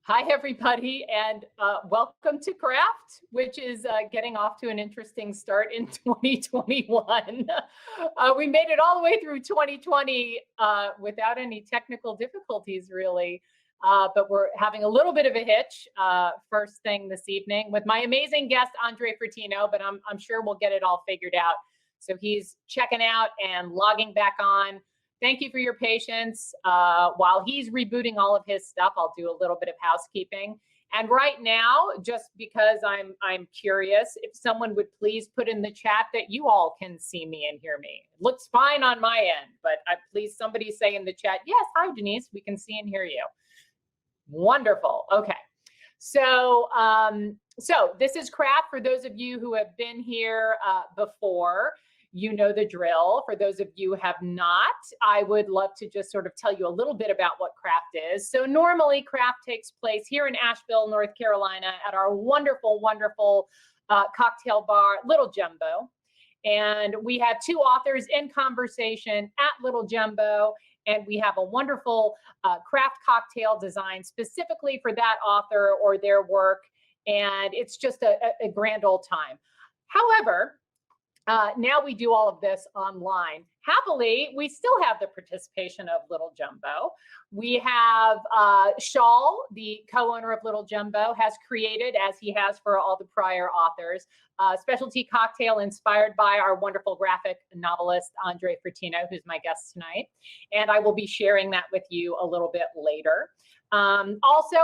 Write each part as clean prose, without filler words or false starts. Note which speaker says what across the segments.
Speaker 1: Hi, everybody, and welcome to Craft, which is getting off to an interesting start in 2021. We made it all the way through 2020 without any technical difficulties, really. But we're having a little bit of a hitch first thing this evening with my amazing guest, Andre Frattino, but I'm sure we'll get it all figured out. So he's checking out and logging back on. Thank you for your patience. While he's rebooting all of his stuff, I'll do a little bit of housekeeping. And right now, just because I'm curious, if someone would please put in the chat that you all can see me and hear me. It looks fine on my end, but please somebody say in the chat, yes, hi Denise, we can see and hear you. Wonderful. Okay. So this is Craft. For those of you who have been here before, you know the drill. For those of you who have not, I would love to just sort of tell you a little bit about what Craft is. So normally Craft takes place here in Asheville, North Carolina at our wonderful, wonderful cocktail bar, Little Jumbo. And we have two authors in conversation at Little Jumbo. And we have a wonderful craft cocktail designed specifically for that author or their work. And it's just a grand old time. However, now we do all of this online. Happily, we still have the participation of Little Jumbo. We have Chall, the co-owner of Little Jumbo, has created, as he has for all the prior authors, a specialty cocktail inspired by our wonderful graphic novelist, Andre Frattino, who's my guest tonight. And I will be sharing that with you a little bit later. Also,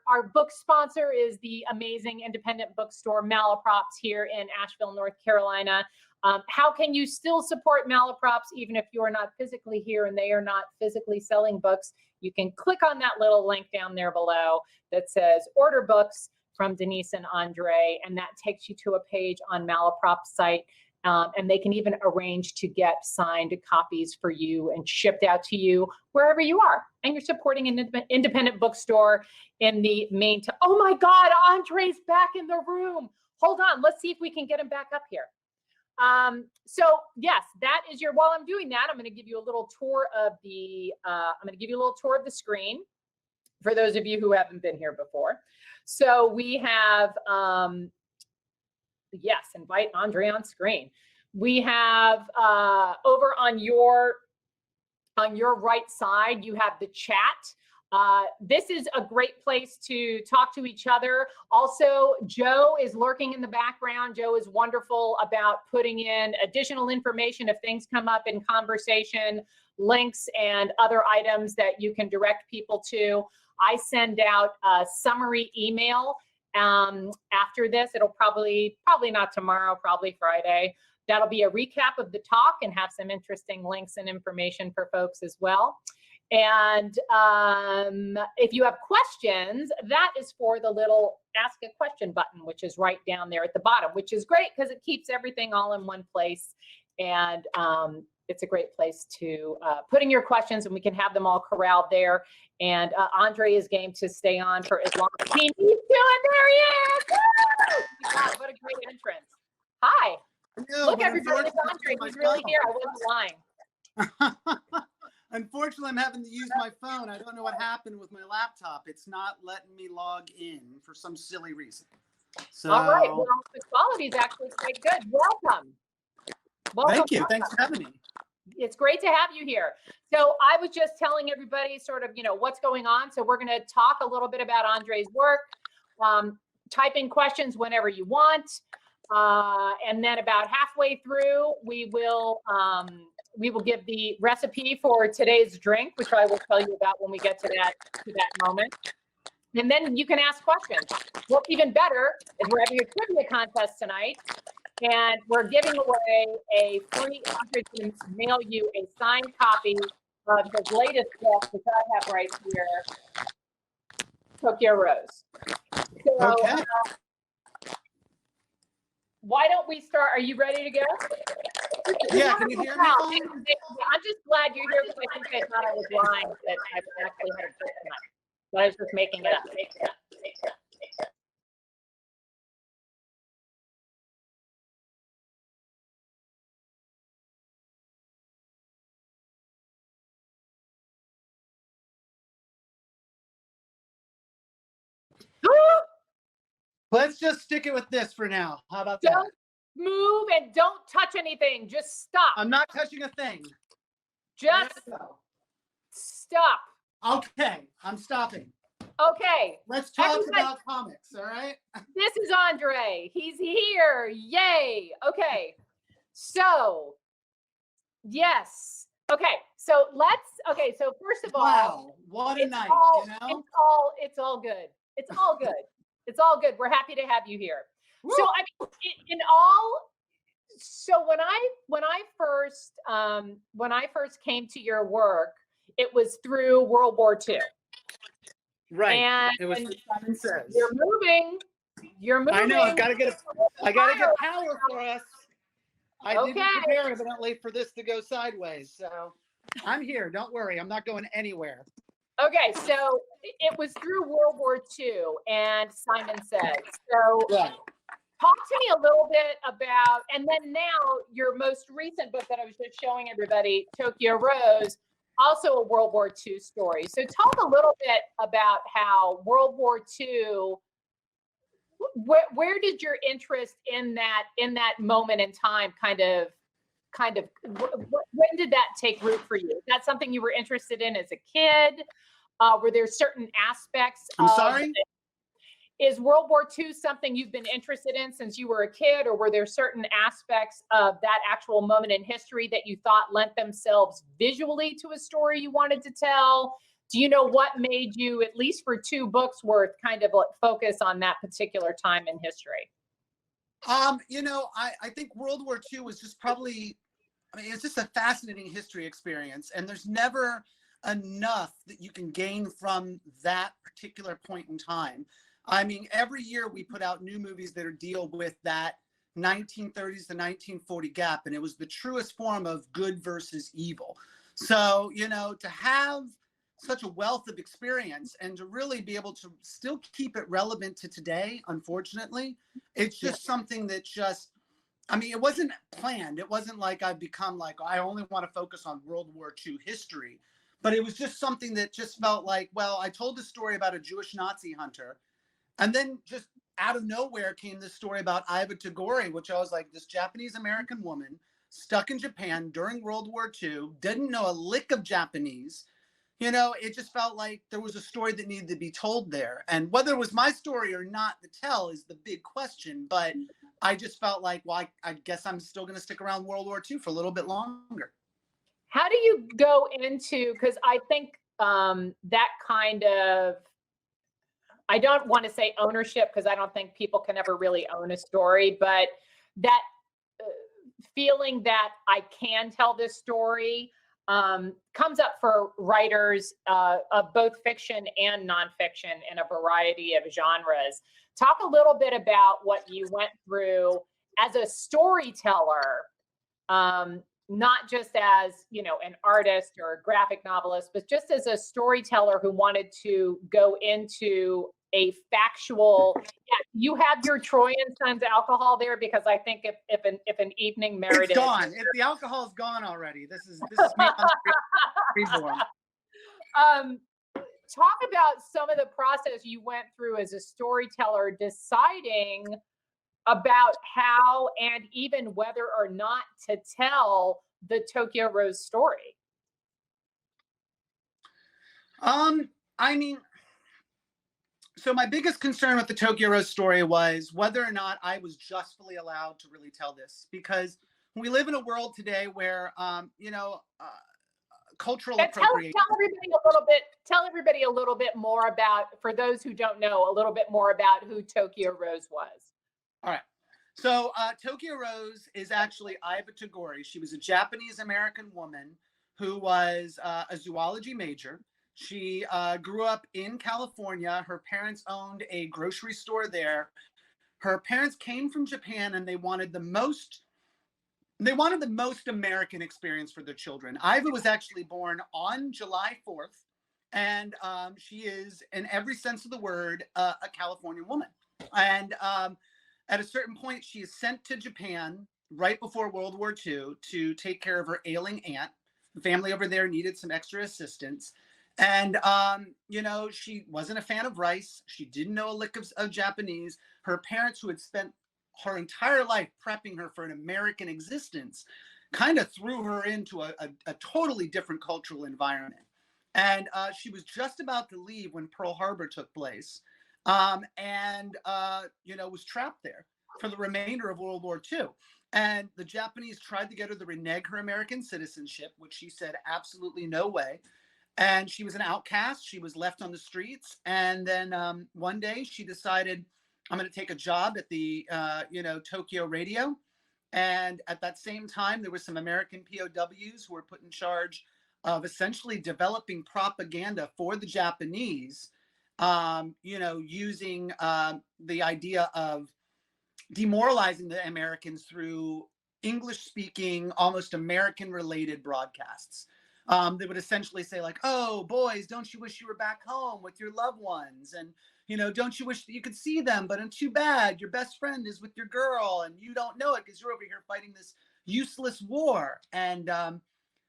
Speaker 1: our book sponsor is the amazing independent bookstore Malaprops here in Asheville, North Carolina. How can you still support Malaprops even if you are not physically here and they are not physically selling books? You can click on that little link down there below that says order books from Denise and Andre, and that takes you to a page on Malaprops' site. And they can even arrange to get signed copies for you and shipped out to you wherever you are. And you're supporting an independent bookstore in the main town. Oh my God, Andre's back in the room. Hold on, let's see if we can get him back up here. So yes, that is your, while I'm doing that, I'm gonna give you a little tour of the, screen for those of you who haven't been here before. So we have, yes, invite Andre on screen. We have over on your right side, you have the chat. This is a great place to talk to each other. Also, Joe is lurking in the background. Joe is wonderful about putting in additional information if things come up in conversation, links and other items that you can direct people to. I send out a summary email after this. It'll probably not tomorrow, probably Friday. That'll be a recap of the talk and have some interesting links and information for folks as well. And if you have questions, that is for the little ask a question button, which is right down there at the bottom, which is great because it keeps everything all in one place. And it's a great place to put in your questions and we can have them all corralled there. And Andre is game to stay on for as long as he needs to. And there he is! Woo! God, what a great entrance. Hi. Look, everybody, it's Andre. He's really here. I wasn't lying.
Speaker 2: Unfortunately, I'm having to use my phone. I don't know what happened with my laptop. It's not letting me log in for some silly reason. So,
Speaker 1: all right. Well, the quality is actually quite good. Welcome.
Speaker 2: Thank you. Thanks for having me.
Speaker 1: It's great to have you here. So I was just telling everybody sort of, what's going on. So we're going to talk a little bit about Andre's work. Type in questions whenever you want. And then about halfway through, we will give the recipe for today's drink, which I will tell you about when we get to that moment. And then you can ask questions. What's even better is we're having a trivia contest tonight. And we're giving away a free, Andre can mail you a signed copy of his latest book, which I have right here, Tokyo Rose. So,
Speaker 2: okay.
Speaker 1: Why don't we start? Are you ready to go?
Speaker 2: Yeah, can you hear me?
Speaker 1: I'm just glad you're here because I think they thought I was lying that I actually had a book tonight. But I was just making it up.
Speaker 2: Let's just stick it with this for now. How about that?
Speaker 1: Don't move and don't touch anything. Just stop.
Speaker 2: I'm not touching a thing.
Speaker 1: Just stop.
Speaker 2: Okay, I'm stopping.
Speaker 1: Okay.
Speaker 2: Let's talk
Speaker 1: Everybody,
Speaker 2: about comics, all right?
Speaker 1: this is Andre. He's here. Yay. Okay. So, yes. Okay. So so first of all,
Speaker 2: Wow, what a night,
Speaker 1: all,
Speaker 2: you know?
Speaker 1: it's all good. It's all good. It's all good. We're happy to have you here.
Speaker 2: Woo!
Speaker 1: So I mean, so when I first came to your work, it was through World War II.
Speaker 2: Right.
Speaker 1: And
Speaker 2: it was Simon Says.
Speaker 1: You're moving.
Speaker 2: I know, I gotta get power for us. I didn't prepare evidently for this to go sideways. So I'm here. Don't worry. I'm not going anywhere.
Speaker 1: Okay, so it was through World War II and Simon Says. So
Speaker 2: right.
Speaker 1: Talk to me a little bit about, and then now your most recent book that I was just showing everybody, Tokyo Rose, also a World War II story. So talk a little bit about how World War II, where did your interest in that moment in time when did that take root for you? Is that something you were interested in as a kid? Were there certain aspects Is World War II something you've been interested in since you were a kid, or were there certain aspects of that actual moment in history that you thought lent themselves visually to a story you wanted to tell? Do you know what made you, at least for 2 books worth, kind of focus on that particular time in history?
Speaker 2: You know, I think World War II was just probably, I mean, it's just a fascinating history experience, and there's never enough that you can gain from that particular point in time. I mean, every year we put out new movies that deal with that 1930s to 1940 gap, and it was the truest form of good versus evil. So, you know, to have such a wealth of experience and to really be able to still keep it relevant to today, unfortunately, it's just something that just, I mean, it wasn't planned. It wasn't like I've become like, I only want to focus on World War II history, but it was just something that just felt like, well, I told the story about a Jewish Nazi hunter, and then just out of nowhere came this story about Iva Tagore, which I was like, this Japanese American woman stuck in Japan during World War II, didn't know a lick of Japanese. You know, it just felt like there was a story that needed to be told there. And whether it was my story or not to tell is the big question. But I just felt like, well, I guess I'm still going to stick around World War II for a little bit longer.
Speaker 1: How do you go into, because I think that kind of, I don't want to say ownership, because I don't think people can ever really own a story, but that feeling that I can tell this story comes up for writers of both fiction and nonfiction in a variety of genres. Talk a little bit about what you went through as a storyteller, not just as, you know, an artist or a graphic novelist, but just as a storyteller who wanted to go into a factual, you have your Troy and Sons alcohol there, because I think if an evening Meredith,
Speaker 2: it's gone. The alcohol's gone already. This is me on freeborn.
Speaker 1: Talk about some of the process you went through as a storyteller, deciding about how and even whether or not to tell the Tokyo Rose story.
Speaker 2: I mean, so my biggest concern with the Tokyo Rose story was whether or not I was justly allowed to really tell this, because we live in a world today where, you know, cultural appropriation.
Speaker 1: Tell everybody a little bit more about, for those who don't know, a little bit more about who Tokyo Rose was.
Speaker 2: All right. So Tokyo Rose is actually Iva Tagore. She was a Japanese American woman who was a zoology major. She grew up in California. Her parents owned a grocery store there. Her parents came from Japan, and they wanted the most American experience for their children. Iva was actually born on July 4th, and she is, in every sense of the word, a California woman. And at a certain point, she is sent to Japan right before World War II to take care of her ailing aunt. The family over there needed some extra assistance. And, you know, she wasn't a fan of rice. She didn't know a lick of Japanese. Her parents, who had spent her entire life prepping her for an American existence, kind of threw her into a totally different cultural environment. And she was just about to leave when Pearl Harbor took place, and, you know, was trapped there for the remainder of World War II. And the Japanese tried to get her to renege her American citizenship, which she said absolutely no way. And she was an outcast. She was left on the streets. And then one day she decided, I'm going to take a job at the, you know, Tokyo radio. And at that same time, there were some American POWs who were put in charge of essentially developing propaganda for the Japanese, you know, using the idea of demoralizing the Americans through English speaking, almost American related broadcasts. They would essentially say like, oh, boys, don't you wish you were back home with your loved ones? And, you know, don't you wish that you could see them? But too bad, your best friend is with your girl and you don't know it because you're over here fighting this useless war. And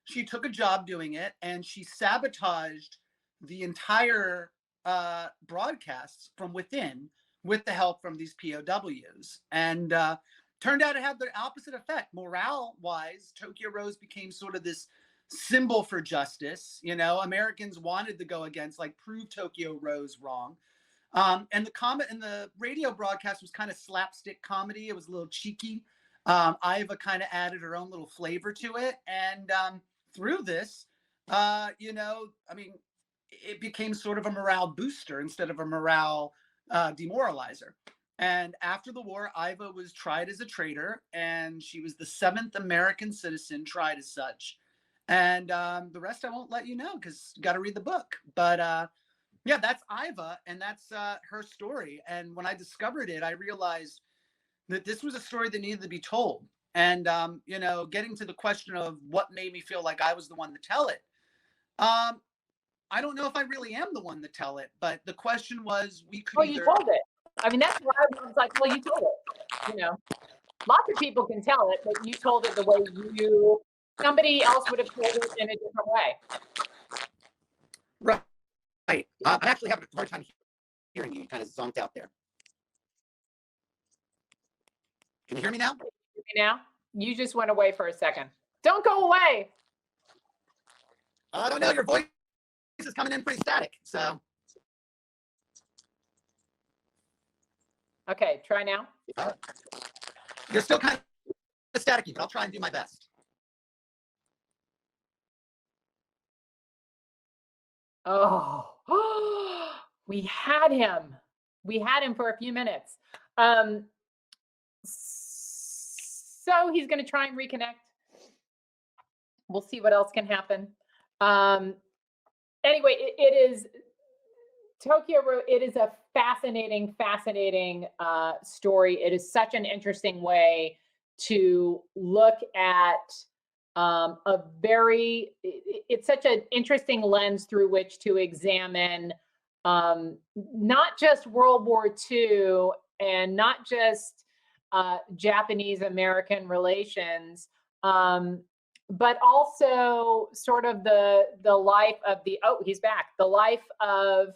Speaker 2: she took a job doing it, and she sabotaged the entire broadcasts from within with the help from these POWs. And turned out it had the opposite effect. Morale-wise, Tokyo Rose became sort of this symbol for justice. You know, Americans wanted to go against, like, prove Tokyo Rose wrong. And the radio broadcast was kind of slapstick comedy. It was a little cheeky. Iva kind of added her own little flavor to it. And through this, you know, I mean, it became sort of a morale booster instead of a morale demoralizer. And after the war, Iva was tried as a traitor, and she was the 7th American citizen tried as such. And the rest I won't let you know because you got to read the book. But yeah, that's Iva, and that's her story. And when I discovered it, I realized that this was a story that needed to be told. And, you know, getting to the question of what made me feel like I was the one to tell it. I don't know if I really am the one to tell it, but the question was, we could
Speaker 1: you told it. I mean, that's why I was like, well, you told it. You know, lots of people can tell it, but you told it the way somebody else would have told it in a different way.
Speaker 2: Right. I actually have a hard time hearing you. You kind of zonked out there. Can you hear me now?
Speaker 1: Can you hear me now? You just went away for a second. Don't go away.
Speaker 2: I don't know. Your voice is coming in pretty static. So.
Speaker 1: Okay, try now.
Speaker 2: You're still kind of staticky, but I'll try and do my best.
Speaker 1: Oh, we had him. We had him for a few minutes. So he's going to try and reconnect. We'll see what else can happen. Anyway, it is Tokyo Road. It is a fascinating story. It is such an interesting way to look at it's such an interesting lens through which to examine not just World War II and not just Japanese-American relations, but also sort of the life of he's back, the life of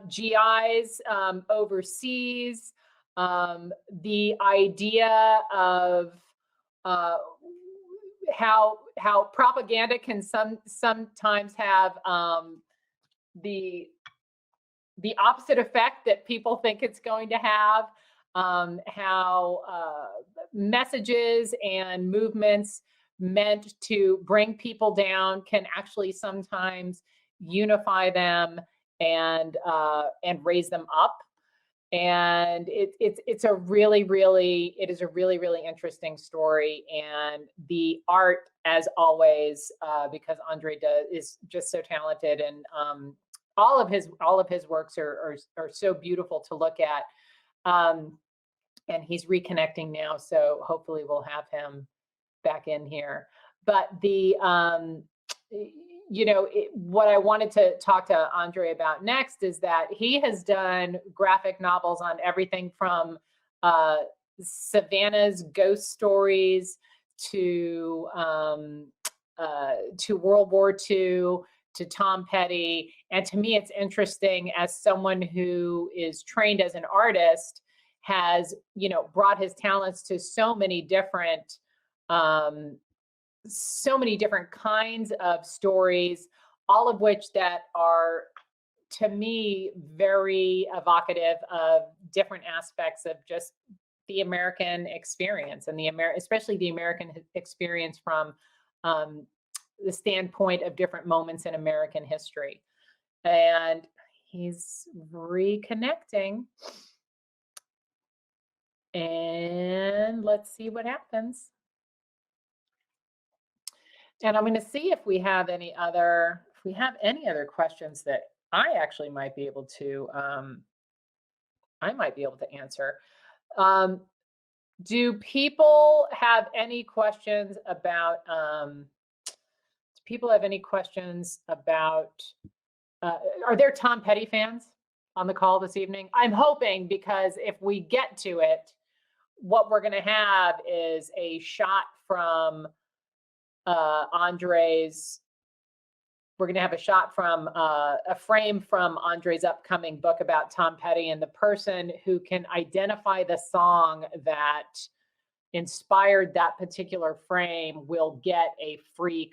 Speaker 1: GIs overseas, the idea of how propaganda can sometimes have the opposite effect that people think it's going to have, how messages and movements meant to bring people down can actually sometimes unify them and raise them up. And it is a really interesting story. And the art, as always, because Andre is just so talented, and all of his works are so beautiful to look at. And he's reconnecting now, so hopefully we'll have him back in here. But what I wanted to talk to Andre about next is that he has done graphic novels on everything from Savannah's ghost stories to to World War II, to Tom Petty. And to me, it's interesting as someone who is trained as an artist, has, you know, brought his talents to so many different kinds of stories, all of which that are, to me, very evocative of different aspects of just the American experience, and especially the American experience from the standpoint of different moments in American history. And he's reconnecting. And let's see what happens. And I'm going to see if we have any other questions that I actually might be able to answer. Do people have any questions about are there Tom Petty fans on the call this evening? I'm hoping, because if we get to it, what we're going to have is a shot from Andre's. We're going to have a shot from a frame from Andre's upcoming book about Tom Petty, and the person who can identify the song that inspired that particular frame will get a free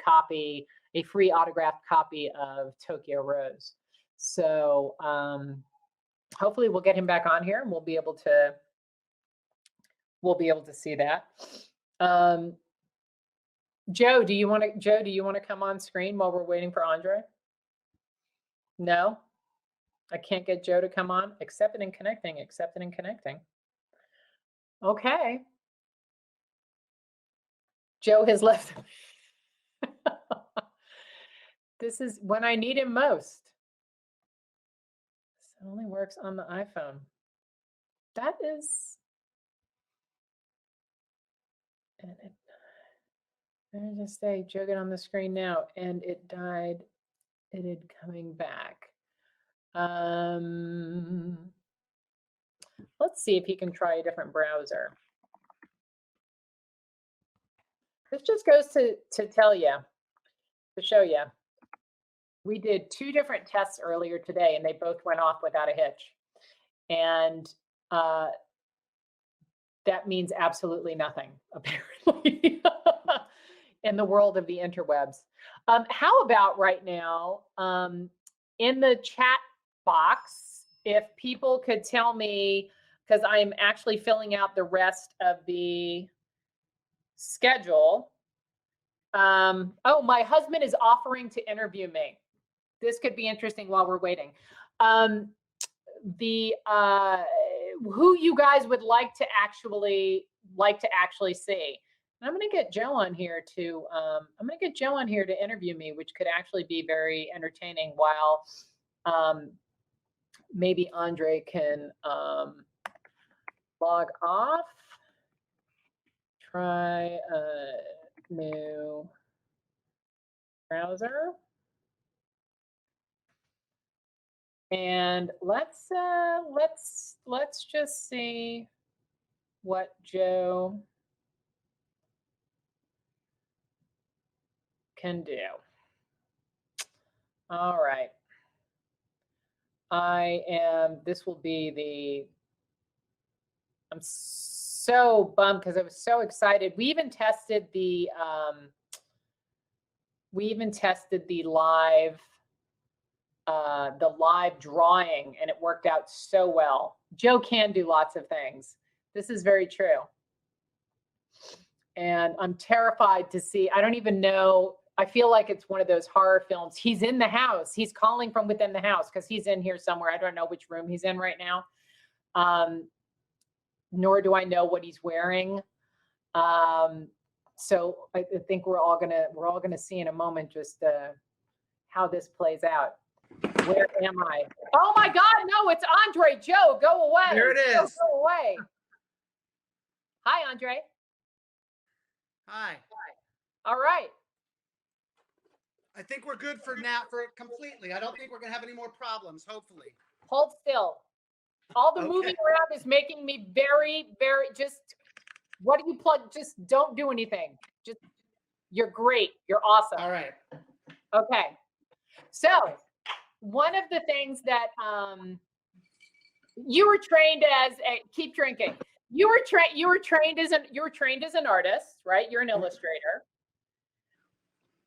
Speaker 1: autographed copy of Tokyo Rose. So hopefully we'll get him back on here and we'll be able to see that. Joe, do you want to come on screen while we're waiting for Andre? No, I can't get Joe to come on. Accepted and connecting. Okay. Joe has left. This is when I need him most. This only works on the iPhone. That is. Let me just say, Joe, get on the screen now, and it died. It is coming back. Let's see if he can try a different browser. This just goes to show you. We did 2 different tests earlier today, and they both went off without a hitch. And that means absolutely nothing, apparently, in the world of the interwebs. How about right now, in the chat box, if people could tell me, because I'm actually filling out the rest of the schedule. Oh, my husband is offering to interview me. This could be interesting while we're waiting. Who you guys would like to actually see. And I'm going to get Joe on here to interview me, which could actually be very entertaining, while maybe Andre can log off. Try a new browser. And let's just see what Joe can do. All right. This will be I'm so bummed because I was so excited. We even tested the live drawing, and it worked out so well. Joe can do lots of things. This is very true. And I'm terrified to see, I don't even know, I feel like it's one of those horror films. He's in the house. He's calling from within the house because he's in here somewhere. I don't know which room he's in right now. Nor do I know what he's wearing. So I think we're all gonna see in a moment just how this plays out. Where am I? Oh my God, no, it's Andre. Joe, go away.
Speaker 2: There it is.
Speaker 1: Joe, go away. Hi, Andre.
Speaker 2: Hi.
Speaker 1: All right.
Speaker 2: I think we're good for now, completely. I don't think we're going to have any more problems, hopefully.
Speaker 1: Hold still. All the moving around is making me very, very, what do you plug? Just don't do anything. Just You're great. You're awesome.
Speaker 2: All right.
Speaker 1: Okay. So one of the things that you were trained as a, keep drinking. You were trained as an artist, right? You're an illustrator,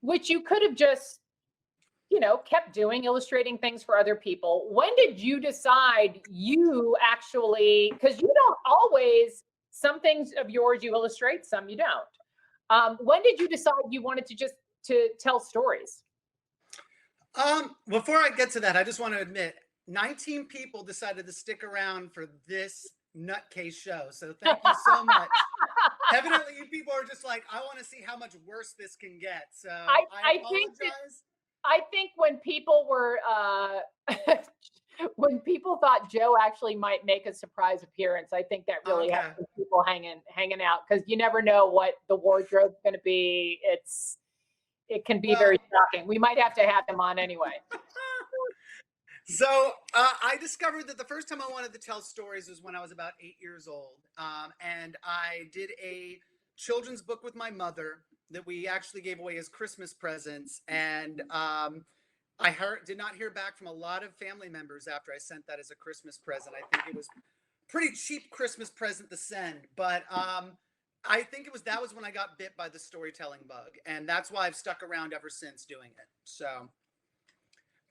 Speaker 1: which you could have just, kept doing, illustrating things for other people. When did you decide you actually, because you don't always, some things of yours you illustrate, some you don't. When did you decide you wanted to tell stories?
Speaker 2: Before I get to that, I just want to admit 19 people decided to stick around for this nutcase show. So thank you so much. Evidently, you people are just like, I want to see how much worse this can get. So I apologize.
Speaker 1: I think when people were when people thought Joe actually might make a surprise appearance, I think that really had people hanging out, because you never know what the wardrobe's going to be. It can be very shocking. We might have to have him on anyway.
Speaker 2: So I discovered that the first time I wanted to tell stories was when I was about 8 years old. And I did a children's book with my mother that we actually gave away as Christmas presents. And I did not hear back from a lot of family members after I sent that as a Christmas present. I think it was pretty cheap Christmas present to send. But I think that was when I got bit by the storytelling bug. And that's why I've stuck around ever since doing it. So...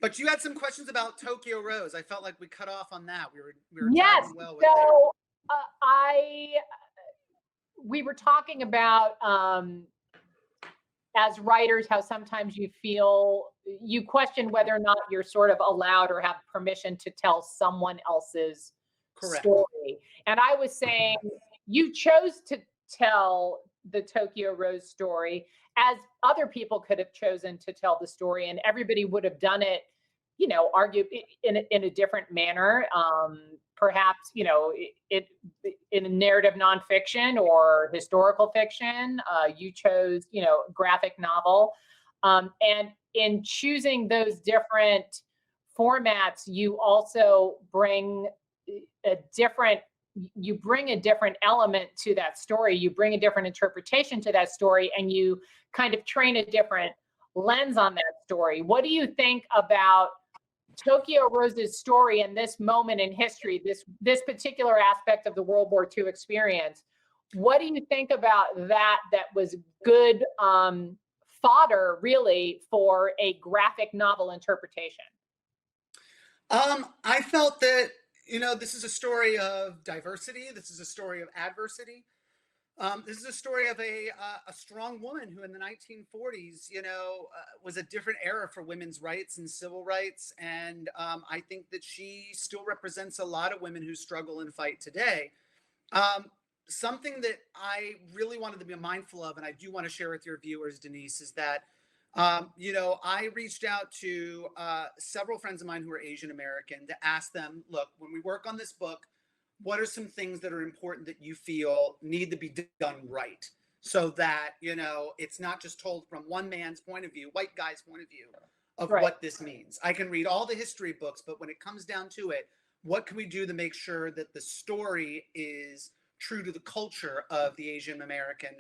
Speaker 2: But you had some questions about Tokyo Rose. I felt like we cut off on that. We were
Speaker 1: yes.
Speaker 2: Well with
Speaker 1: so we were talking about as writers how sometimes you question whether or not you're sort of allowed or have permission to tell someone else's story. And I was saying you chose to tell the Tokyo Rose story, as other people could have chosen to tell the story, and everybody would have done it, argue in a different manner. Perhaps, it in a narrative nonfiction or historical fiction. You chose, graphic novel. And in choosing those different formats, you also bring a different element to that story. You bring a different interpretation to that story, and you kind of train a different lens on that story. What do you think about Tokyo Rose's story and this moment in history, this particular aspect of the World War II experience? What do you think about that was good fodder, really, for a graphic novel interpretation?
Speaker 2: I felt that, this is a story of diversity. This is a story of adversity. This is a story of a strong woman who in the 1940s, was a different era for women's rights and civil rights. And I think that she still represents a lot of women who struggle and fight today. Something that I really wanted to be mindful of, and I do want to share with your viewers, Denise, is that, I reached out to several friends of mine who are Asian American to ask them, look, when we work on this book, what are some things that are important that you feel need to be done right, so that, it's not just told from one man's point of view, white guy's point of view of what this means. I can read all the history books, but when it comes down to it, what can we do to make sure that the story is true to the culture of the Asian American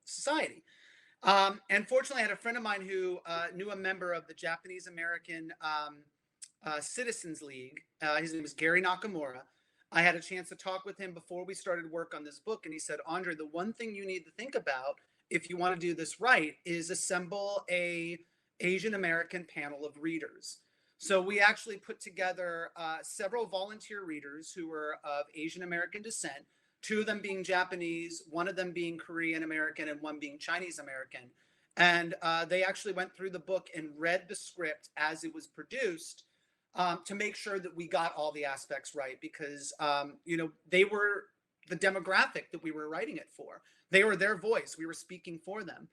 Speaker 2: society? And fortunately, I had a friend of mine who knew a member of the Japanese American Citizens League. His name is Gary Nakamura. I had a chance to talk with him before we started work on this book, and he said, Andre, the one thing you need to think about if you want to do this right is assemble a Asian American panel of readers. So we actually put together several volunteer readers who were of Asian American descent, 2 of them being Japanese, 1 of them being Korean American, and 1 being Chinese American. And they actually went through the book and read the script as it was produced, to make sure that we got all the aspects right, because, they were the demographic that we were writing it for. They were their voice. We were speaking for them.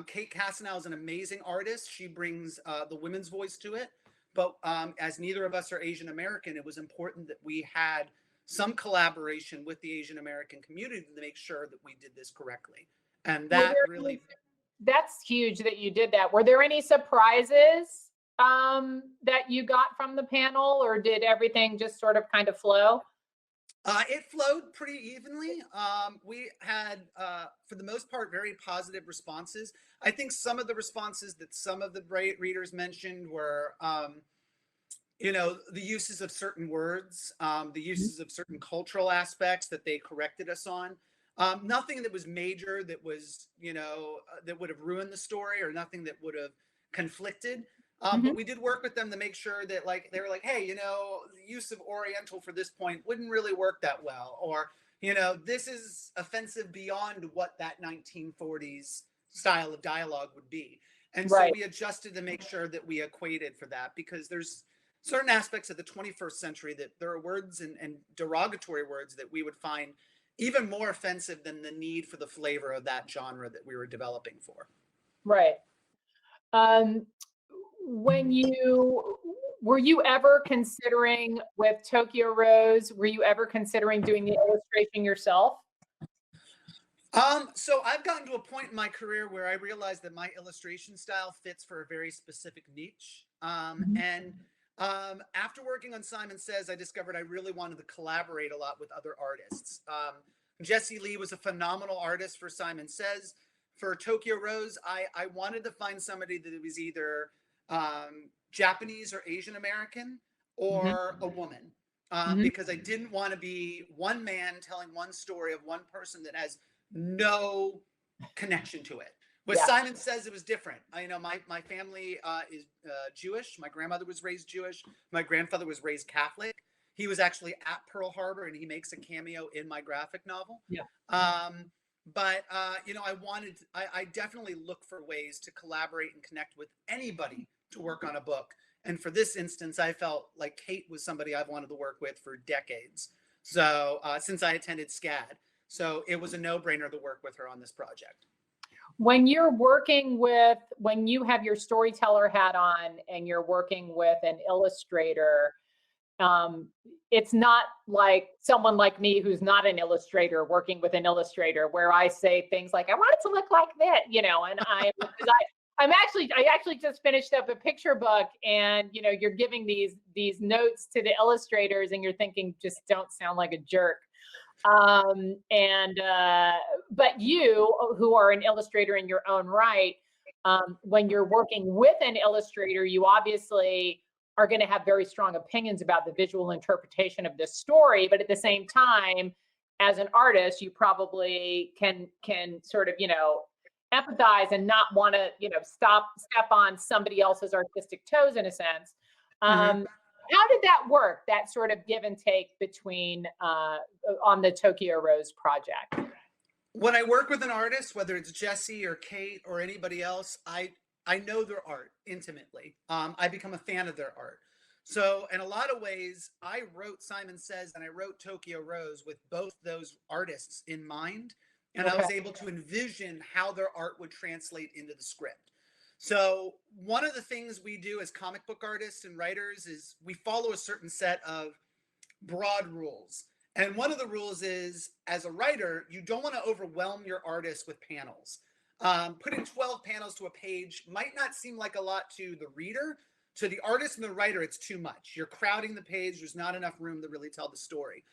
Speaker 2: Kate Cassanow is an amazing artist. She brings the women's voice to it. But as neither of us are Asian American, it was important that we had some collaboration with the Asian American community to make sure that we did this correctly. And that really...
Speaker 1: That's huge that you did that. Were there any surprises that you got from the panel, or did everything just sort of kind of flow?
Speaker 2: It flowed pretty evenly. We had, for the most part, very positive responses. I think some of the responses that some of the readers mentioned were, the uses of certain words, the uses of certain cultural aspects that they corrected us on. Nothing that was major that was, that would have ruined the story, or nothing that would have conflicted. But we did work with them to make sure that, like, they were like, hey, the use of Oriental for this point wouldn't really work that well. Or, this is offensive beyond what that 1940s style of dialogue would be. And so we adjusted to make sure that we equated for that, because there's certain aspects of the 21st century that there are words and derogatory words that we would find even more offensive than the need for the flavor of that genre that we were developing for.
Speaker 1: Right. Were you ever considering, with Tokyo Rose, were you ever considering doing the illustration yourself?
Speaker 2: So I've gotten to a point in my career where I realized that my illustration style fits for a very specific niche. After working on Simon Says, I discovered I really wanted to collaborate a lot with other artists. Jesse Lee was a phenomenal artist for Simon Says. For Tokyo Rose, I wanted to find somebody that was either Japanese or Asian American, or a woman, because I didn't want to be one man telling one story of one person that has no connection to it. With Simon Says, it was different. My family is Jewish. My grandmother was raised Jewish. My grandfather was raised Catholic. He was actually at Pearl Harbor, and he makes a cameo in my graphic novel. I definitely look for ways to collaborate and connect with anybody to work on a book. And for this instance, I felt like Kate was somebody I've wanted to work with for decades. So since I attended SCAD. So it was a no-brainer to work with her on this project.
Speaker 1: When you have your storyteller hat on and you're working with an illustrator, it's not like someone like me who's not an illustrator working with an illustrator, where I say things like, I want it to look like that, and I actually just finished up a picture book, and you're giving these notes to the illustrators, and you're thinking, just don't sound like a jerk. But you, who are an illustrator in your own right, when you're working with an illustrator, you obviously are going to have very strong opinions about the visual interpretation of this story. But at the same time, as an artist, you probably can sort of, empathize and not want to, step on somebody else's artistic toes, in a sense. How did that work, that sort of give and take between on the Tokyo Rose project?
Speaker 2: When I work with an artist, whether it's Jesse or Kate or anybody else, I know their art intimately. I become a fan of their art. So in a lot of ways, I wrote Simon Says and I wrote Tokyo Rose with both those artists in mind. And I was able to envision how their art would translate into the script. So one of the things we do as comic book artists and writers is we follow a certain set of broad rules. And one of the rules is, as a writer, you don't want to overwhelm your artist with panels. Putting 12 panels to a page might not seem like a lot to the reader. To the artist and the writer, it's too much. You're crowding the page. There's not enough room to really tell the story.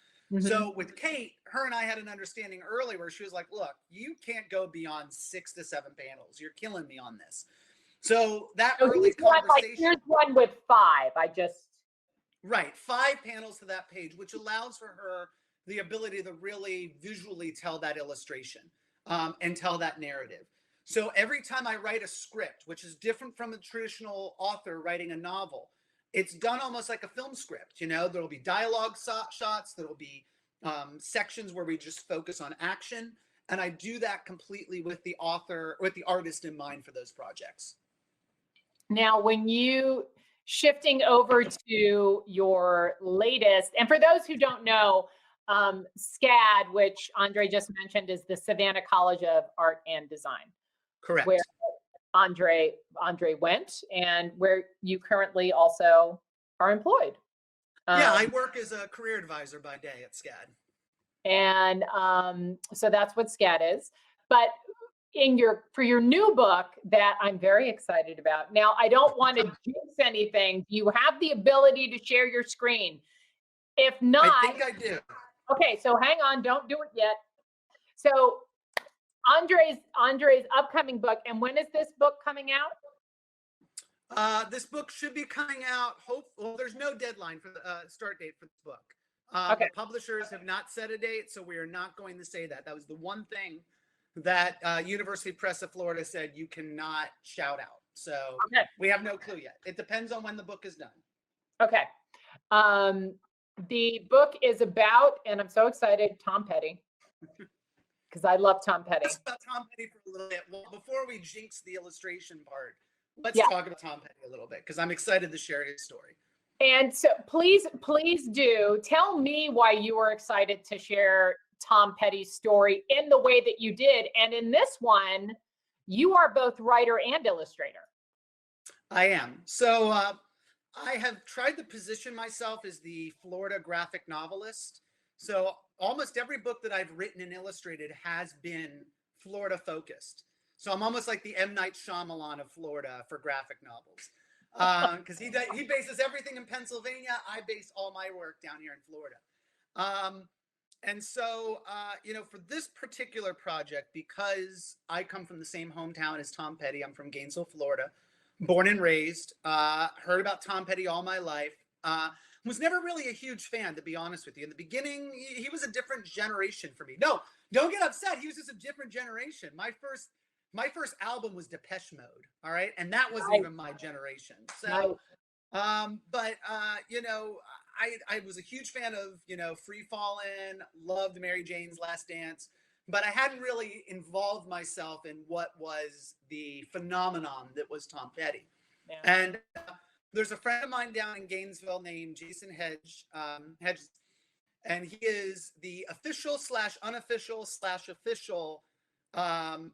Speaker 2: So with Kate, her and I had an understanding early where she was like, look, you can't go beyond 6 to 7 panels. You're killing me on this. So that early conversation.
Speaker 1: Here's one with 5.
Speaker 2: Right, 5 panels to that page, which allows for her the ability to really visually tell that illustration and tell that narrative. So every time I write a script, which is different from a traditional author writing a novel, it's done almost like a film script. There'll be dialogue shots, there'll be sections where we just focus on action. And I do that completely with the author, with the artist in mind for those projects.
Speaker 1: Now, when you shifting over to your latest, and for those who don't know, SCAD, which Andre just mentioned, is the Savannah College of Art and Design.
Speaker 2: Correct.
Speaker 1: Where Andre went, and where you currently also are employed.
Speaker 2: Yeah, I work as a career advisor by day at SCAD.
Speaker 1: And so that's what SCAD is. But for your new book that I'm very excited about. Now, I don't want to jinx anything. You have the ability to share your screen. If not,
Speaker 2: I think I do.
Speaker 1: Okay, so hang on, don't do it yet. So Andre's upcoming book. And when is this book coming out?
Speaker 2: This book should be coming out. Well, there's no deadline for the start date for this book.
Speaker 1: Okay.
Speaker 2: The publishers have not set a date, so we are not going to say that. That was the one thing that University Press of Florida said you cannot shout out. So
Speaker 1: Okay.
Speaker 2: we have no clue yet. It depends on when the book is done.
Speaker 1: Okay. The book is about, and I'm so excited, Tom Petty, because I love Tom Petty.
Speaker 2: Let's talk about Tom Petty for a little bit. Well, before we jinx the illustration part, let's
Speaker 1: Yeah.
Speaker 2: talk about Tom Petty a little bit, because I'm excited to share his story.
Speaker 1: And so please do tell me why you were excited to share Tom Petty's story in the way that you did. And in this one, you are both writer and illustrator.
Speaker 2: I am. So I have tried to position myself as the Florida graphic novelist. So almost every book that I've written and illustrated has been Florida focused. So I'm almost like the M. Night Shyamalan of Florida for graphic novels. Because he bases everything in Pennsylvania. I base all my work down here in Florida. And so, for this particular project, because I come from the same hometown as Tom Petty, I'm from Gainesville, Florida, born and raised, heard about Tom Petty all my life, was never really a huge fan, to be honest with you. In the beginning, he was a different generation for me. No, don't get upset. He was just a different generation. My first album was Depeche Mode, all right? And that wasn't even my generation. So, I was a huge fan of Free Fallin', loved Mary Jane's Last Dance, but I hadn't really involved myself in what was the phenomenon that was Tom Petty. Yeah. And there's a friend of mine down in Gainesville named Jason Hedges, and he is the official/unofficial/official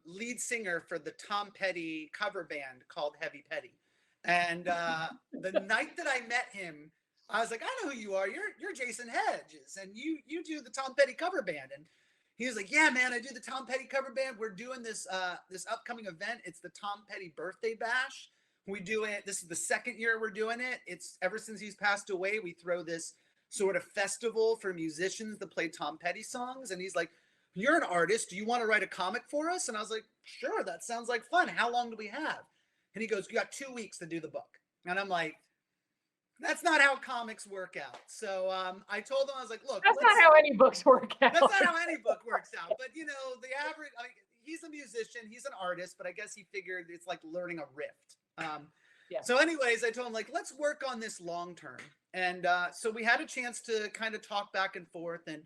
Speaker 2: lead singer for the Tom Petty cover band called Heavy Petty. And the night that I met him, I was like, I know who you are. You're Jason Hedges, and you do the Tom Petty cover band. And he was like, yeah, man, I do the Tom Petty cover band. We're doing this upcoming event. It's the Tom Petty Birthday Bash. We do it. This is the second year we're doing it. It's ever since he's passed away, we throw this sort of festival for musicians that play Tom Petty songs. And he's like, you're an artist. Do you want to write a comic for us? And I was like, sure, that sounds like fun. How long do we have? And he goes, you got 2 weeks to do the book. And I'm like, that's not how comics work out. So I told him, I was like, look,
Speaker 1: that's not how any books work out.
Speaker 2: That's not how any book works out. But, the average, he's a musician, he's an artist, but I guess he figured it's like learning a rift. Yeah. So anyways, I told him, like, let's work on this long term. And so we had a chance to kind of talk back and forth. And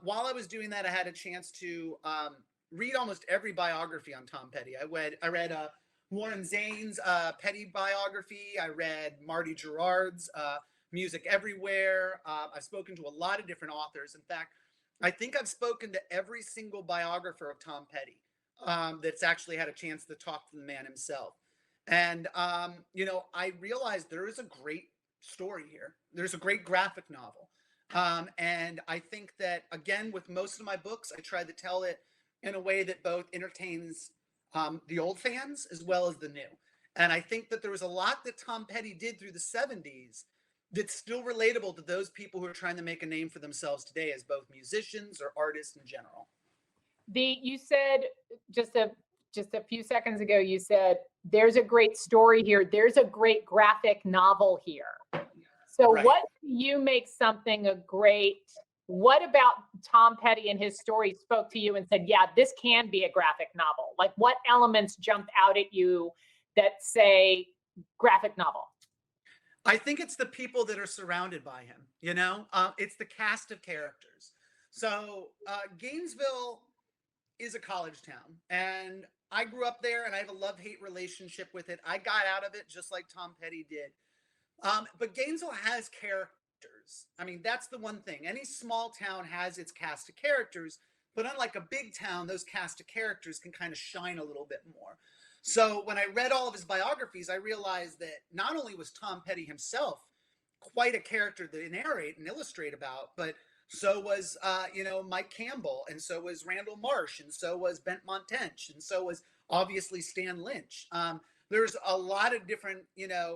Speaker 2: while I was doing that, I had a chance to read almost every biography on Tom Petty. I read Warren Zane's Petty biography. I read Marty Gerard's Music Everywhere. I've spoken to a lot of different authors. In fact, I think I've spoken to every single biographer of Tom Petty that's actually had a chance to talk to the man himself. And, I realized there is a great story here. There's a great graphic novel. And I think that, again, with most of my books, I try to tell it in a way that both entertains the old fans as well as the new. And I think that there was a lot that Tom Petty did through the 70s that's still relatable to those people who are trying to make a name for themselves today as both musicians or artists in general.
Speaker 1: You said just a few seconds ago, you said, there's a great story here. There's a great graphic novel here. So right. What do you make something what about Tom Petty and his story spoke to you and said, yeah, this can be a graphic novel? Like, what elements jumped out at you that say graphic novel?
Speaker 2: I think it's the people that are surrounded by him, it's the cast of characters. So Gainesville is a college town, and I grew up there, and I have a love-hate relationship with it. I got out of it just like Tom Petty did. But Gainesville has characters. I mean, that's the one thing. Any small town has its cast of characters, but unlike a big town, those cast of characters can kind of shine a little bit more. So when I read all of his biographies, I realized that not only was Tom Petty himself quite a character to narrate and illustrate about, but so was, Mike Campbell, and so was Randall Marsh, and so was Bent Montench, and so was obviously Stan Lynch. There's a lot of different,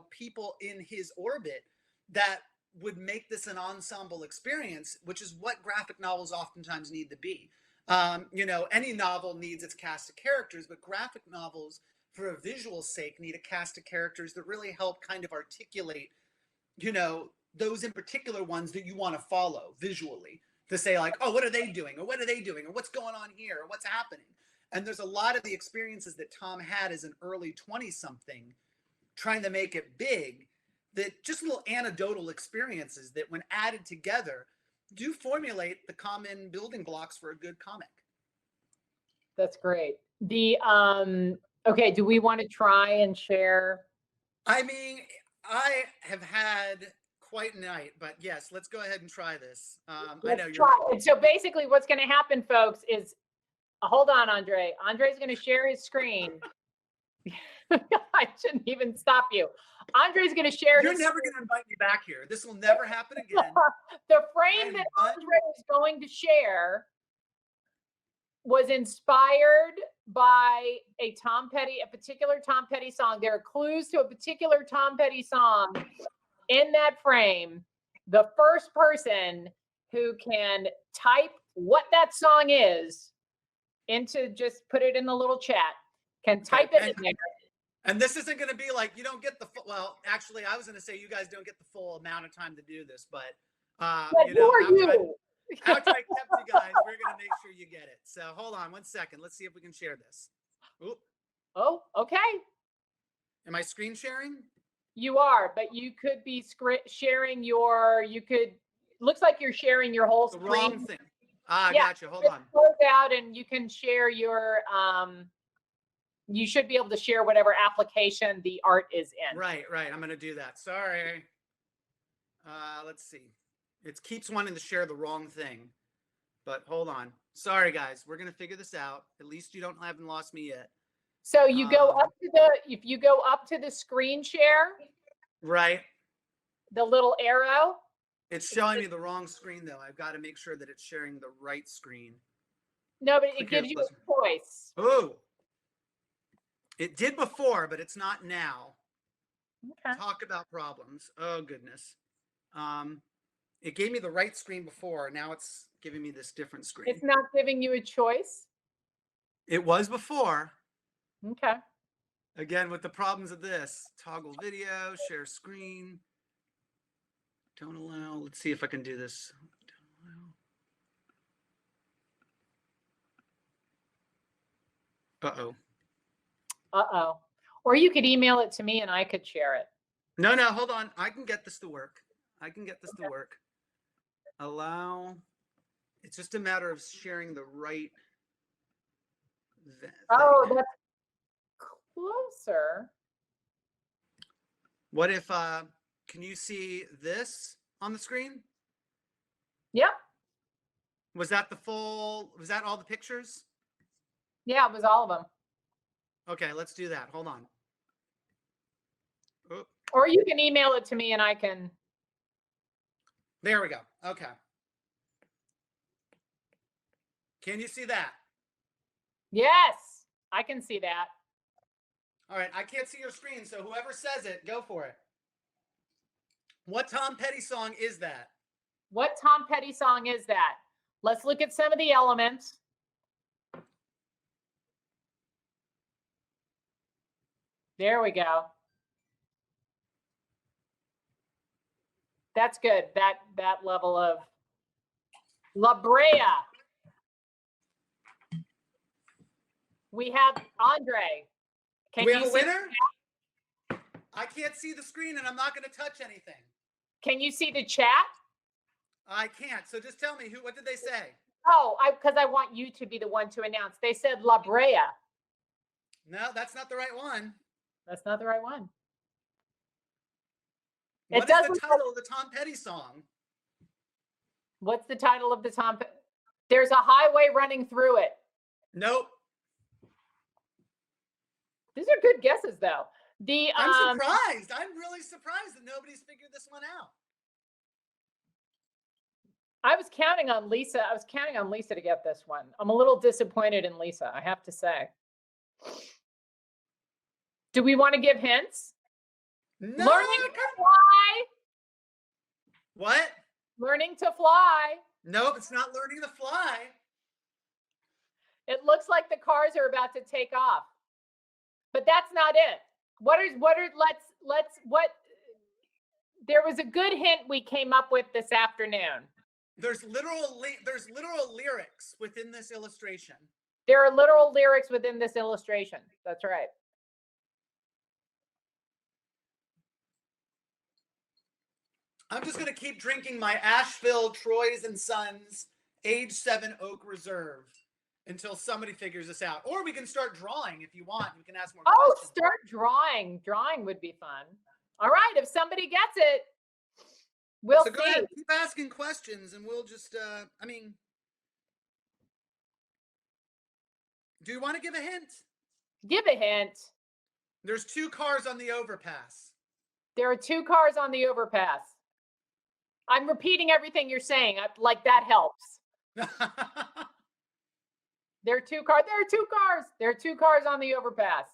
Speaker 2: people in his orbit that would make this an ensemble experience, which is what graphic novels oftentimes need to be. You know, any novel needs its cast of characters, but graphic novels, for a visual sake, need a cast of characters that really help kind of articulate, you know, those in particular ones that you want to follow visually, to say like, oh, what are they doing? Or what are they doing? Or what's going on here? Or what's happening? And there's a lot of the experiences that Tom had as an early 20-something trying to make it big, that just little anecdotal experiences that when added together do formulate the common building blocks for a good comic.
Speaker 1: That's great. The okay, do we want to try and share?
Speaker 2: I mean, I have had quite a night, but yes, let's go ahead and try this. I know you're.
Speaker 1: And so basically what's going to happen, folks, is hold on, Andre. Andre's going to share his screen. I shouldn't even stop you. Andre's going to share
Speaker 2: You're
Speaker 1: his
Speaker 2: never
Speaker 1: screen.
Speaker 2: going to invite me back here. This will never happen again.
Speaker 1: The frame that Andre is going to share was inspired by a particular Tom Petty song. There are clues to a particular Tom Petty song in that frame. The first person who can type what that song is into, just put it in the little chat, can type it in there.
Speaker 2: And this isn't going to be like, you don't get the full, well, actually, I was going to say you guys don't get the full amount of time to do this, but you know, after I kept you guys, we're going to make sure you get it. So hold on 1 second. Let's see if we can share this. Oop.
Speaker 1: Oh, okay.
Speaker 2: Am I screen sharing?
Speaker 1: You are, but you could be sharing your, looks like you're sharing your whole screen.
Speaker 2: The wrong thing. Gotcha. Hold on.
Speaker 1: Close out and you can share your, you should be able to share whatever application the art is in.
Speaker 2: Right. I'm going to do that. Sorry. Let's see. It keeps wanting to share the wrong thing, but hold on. Sorry, guys. We're going to figure this out. At least you haven't lost me yet.
Speaker 1: So you go up to if you go up to the screen share.
Speaker 2: Right.
Speaker 1: The little arrow.
Speaker 2: It's showing me the wrong screen though. I've got to make sure that it's sharing the right screen.
Speaker 1: No, but it gives you a choice.
Speaker 2: Oh. It did before, but it's not now.
Speaker 1: Okay.
Speaker 2: Talk about problems. Oh goodness. It gave me the right screen before. Now it's giving me this different screen.
Speaker 1: It's not giving you a choice.
Speaker 2: It was before.
Speaker 1: Okay.
Speaker 2: Again, with the problems of this, toggle video, share screen. Don't allow. Let's see if I can do this. Don't allow. Uh-oh.
Speaker 1: Uh-oh. Or you could email it to me and I could share it.
Speaker 2: No, hold on. I can get this to work. Allow. It's just a matter of sharing the right thing.
Speaker 1: Oh, that's closer.
Speaker 2: What if, can you see this on the screen?
Speaker 1: Yep.
Speaker 2: Was that all the pictures?
Speaker 1: Yeah, it was all of them.
Speaker 2: Okay, let's do that. Hold on. Oh.
Speaker 1: Or you can email it to me and I can.
Speaker 2: There we go. Okay. Can you see that?
Speaker 1: Yes, I can see that.
Speaker 2: All right, I can't see your screen, so whoever says it, go for it. What Tom Petty song is that?
Speaker 1: What Tom Petty song is that? Let's look at some of the elements. There we go. That's good. That level of La Brea. We have Andre.
Speaker 2: Can we have a winner? I can't see the screen and I'm not going to touch anything.
Speaker 1: Can you see the chat?
Speaker 2: I can't. So just tell me what did they say?
Speaker 1: Oh, because I want you to be the one to announce. They said La Brea.
Speaker 2: No, that's not the right one.
Speaker 1: That's not the right one.
Speaker 2: What is the title of the Tom Petty song?
Speaker 1: What's the title of the Tom Petty? There's a highway running through it.
Speaker 2: Nope.
Speaker 1: These are good guesses, though.
Speaker 2: I'm surprised. I'm really surprised that nobody's figured this one out.
Speaker 1: I was counting on Lisa. I was counting on Lisa to get this one. I'm a little disappointed in Lisa, I have to say. Do we want to give hints?
Speaker 2: No.
Speaker 1: Learning to fly.
Speaker 2: What?
Speaker 1: Learning to fly.
Speaker 2: Nope, it's not learning to fly.
Speaker 1: It looks like the cars are about to take off, but that's not it. There was a good hint we came up with this afternoon.
Speaker 2: There's literal lyrics within this illustration.
Speaker 1: There are literal lyrics within this illustration. That's right.
Speaker 2: I'm just going to keep drinking my Asheville Troyes and Sons age 7 Oak Reserve until somebody figures this out. Or we can start drawing if you want. We can ask more questions.
Speaker 1: Start drawing. Drawing would be fun. All right. If somebody gets it, we'll see.
Speaker 2: Go ahead, keep asking questions and we'll just, do you want to give a hint?
Speaker 1: Give a hint.
Speaker 2: There's 2 cars on the overpass.
Speaker 1: There are 2 cars on the overpass. I'm repeating everything you're saying. Like that helps. There are 2 cars. There are 2 cars. There are 2 cars on the overpass.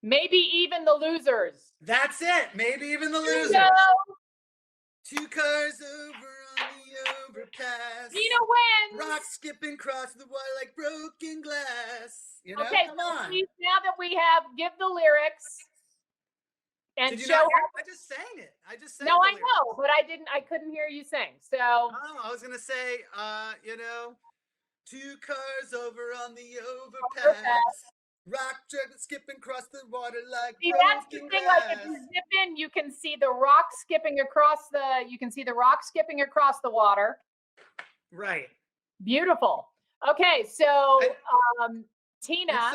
Speaker 1: Maybe even the losers.
Speaker 2: That's it. Maybe even the losers. 2 cars over on the overpass.
Speaker 1: Tina wins.
Speaker 2: Rock skipping across the water like broken glass. You know,
Speaker 1: okay,
Speaker 2: come
Speaker 1: so
Speaker 2: on.
Speaker 1: please, now that we have, give the lyrics. And
Speaker 2: Did you
Speaker 1: show.
Speaker 2: not hear? I just sang it. I just sang.
Speaker 1: No, I
Speaker 2: lyrics.
Speaker 1: know, but I couldn't hear you sing. So.
Speaker 2: Oh, I was gonna say, you know, 2 cars over on the overpass. Rock skipping across the water like
Speaker 1: see, that's the
Speaker 2: broken
Speaker 1: thing.
Speaker 2: glass.
Speaker 1: Like if you zip in, you can see the rock skipping across the. You can see the rock skipping across the water.
Speaker 2: Right.
Speaker 1: Beautiful. Okay, so Tina,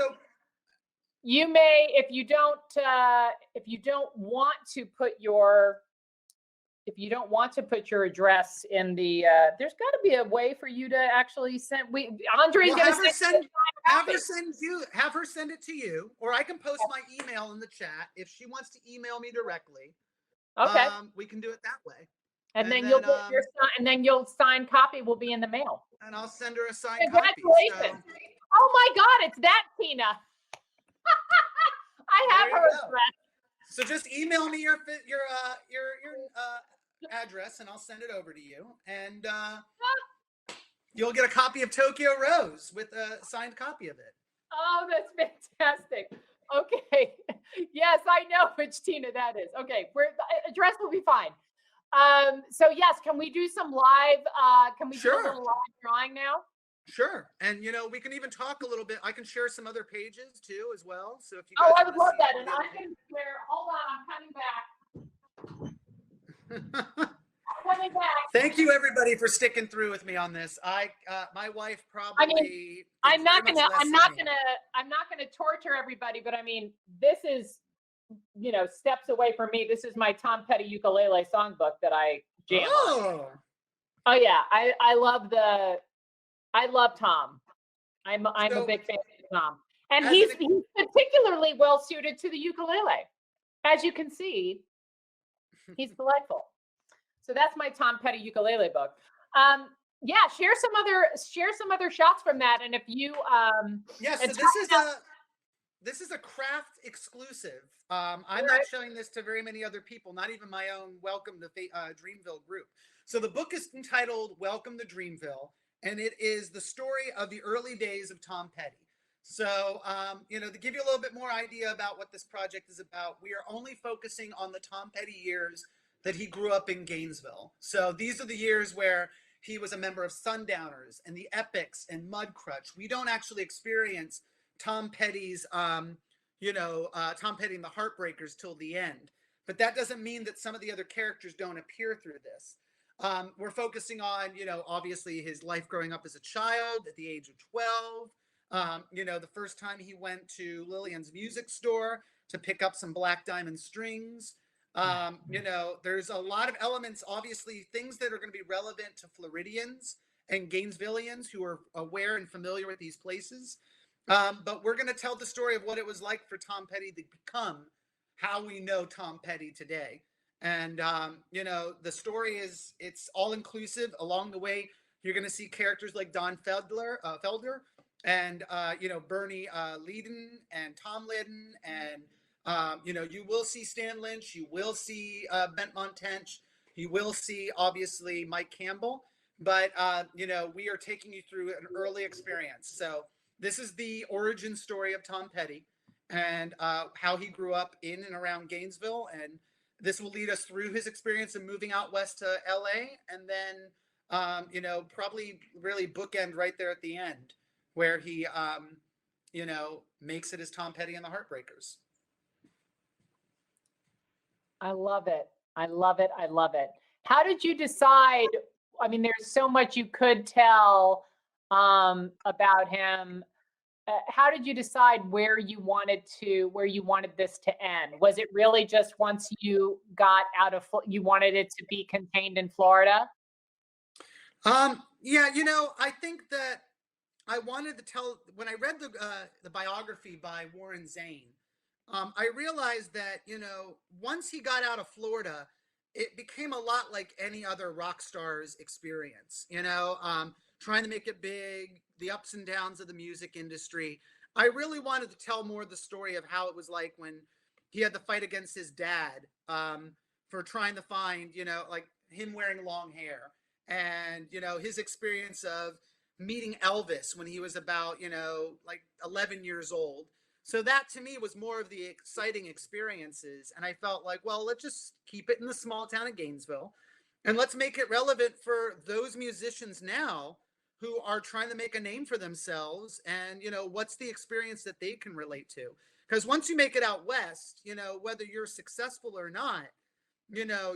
Speaker 1: you may, if you don't want to put your address in the, there's got to be a way for you to actually send. Andre's
Speaker 2: well,
Speaker 1: gonna
Speaker 2: have her send it to you, or I can post my email in the chat if she wants to email me directly.
Speaker 1: Okay.
Speaker 2: We can do it that way.
Speaker 1: And then you'll get your signed copy will be in the mail.
Speaker 2: And I'll send her a signed copy.
Speaker 1: Congratulations. So. Oh my God, it's that Tina. I have her address.
Speaker 2: So just email me your address and I'll send it over to you. And you'll get a copy of Tokyo Rose with a signed copy of it.
Speaker 1: Oh, that's fantastic. Okay. Yes, I know which Tina that is. Okay, the address will be fine. So yes, can we do some live, do a little live drawing now?
Speaker 2: Sure. And we can even talk a little bit. I can share some other pages too as well. So if you guys
Speaker 1: I would love that. And I can share, hold on, I'm coming back. Coming back.
Speaker 2: Thank you everybody for sticking through with me on this. My wife probably
Speaker 1: I'm not gonna torture everybody, but I mean, this is steps away from me. This is my Tom Petty ukulele songbook that I jam on. Oh yeah, I love Tom. I'm a big fan of Tom, and he's particularly well suited to the ukulele. As you can see, he's delightful. So that's my Tom Petty ukulele book. Yeah, share some other shots from that, and if you
Speaker 2: so this is a craft exclusive. I'm not showing this to very many other people, not even my own Welcome to Dreamville group. So the book is entitled Welcome to Dreamville, and it is the story of the early days of Tom Petty. So, to give you a little bit more idea about what this project is about, we are only focusing on the Tom Petty years that he grew up in Gainesville. So these are the years where he was a member of Sundowners and the Epics and Mudcrutch. We don't actually experience Tom Petty's, Tom Petty and the Heartbreakers till the end. But that doesn't mean that some of the other characters don't appear through this. We're focusing on, obviously his life growing up as a child at the age of 12. The first time he went to Lillian's music store to pick up some Black Diamond strings. There's a lot of elements, obviously things that are going to be relevant to Floridians and Gainesvillians who are aware and familiar with these places. But we're going to tell the story of what it was like for Tom Petty to become how we know Tom Petty today. And, the story it's all inclusive. Along the way, you're going to see characters like Don Felder and, Bernie Leadon and Tom Lydon. And, you will see Stan Lynch. You will see Bent Montench. You will see, obviously, Mike Campbell. But, we are taking you through an early experience. So This is the origin story of Tom Petty and how he grew up in and around Gainesville. And this will lead us through his experience of moving out west to LA, and then, you know, probably really bookend right there at the end where he, you know, makes it as Tom Petty and the Heartbreakers.
Speaker 1: I love it. I love it. I love it. How did you decide? I mean, there's so much you could tell about him. How did you decide where you wanted this to end? Was it really just once you got out of, you wanted it to be contained in Florida?
Speaker 2: Yeah, you know, I think that I wanted to tell, when I read the biography by Warren Zane, I realized that, you know, once he got out of Florida, it became a lot like any other rock star's experience, you know, trying to make it big, the ups and downs of the music industry. I really wanted to tell more of the story of how it was like when he had to fight against his dad, for trying to find, you know, like him wearing long hair, and, you know, his experience of meeting Elvis when he was about, you know, like 11 years old. So that to me was more of the exciting experiences. And I felt like, well, let's just keep it in the small town of Gainesville, and let's make it relevant for those musicians now who are trying to make a name for themselves. And, you know, what's the experience that they can relate to? Because once you make it out west, you know, whether you're successful or not, you know,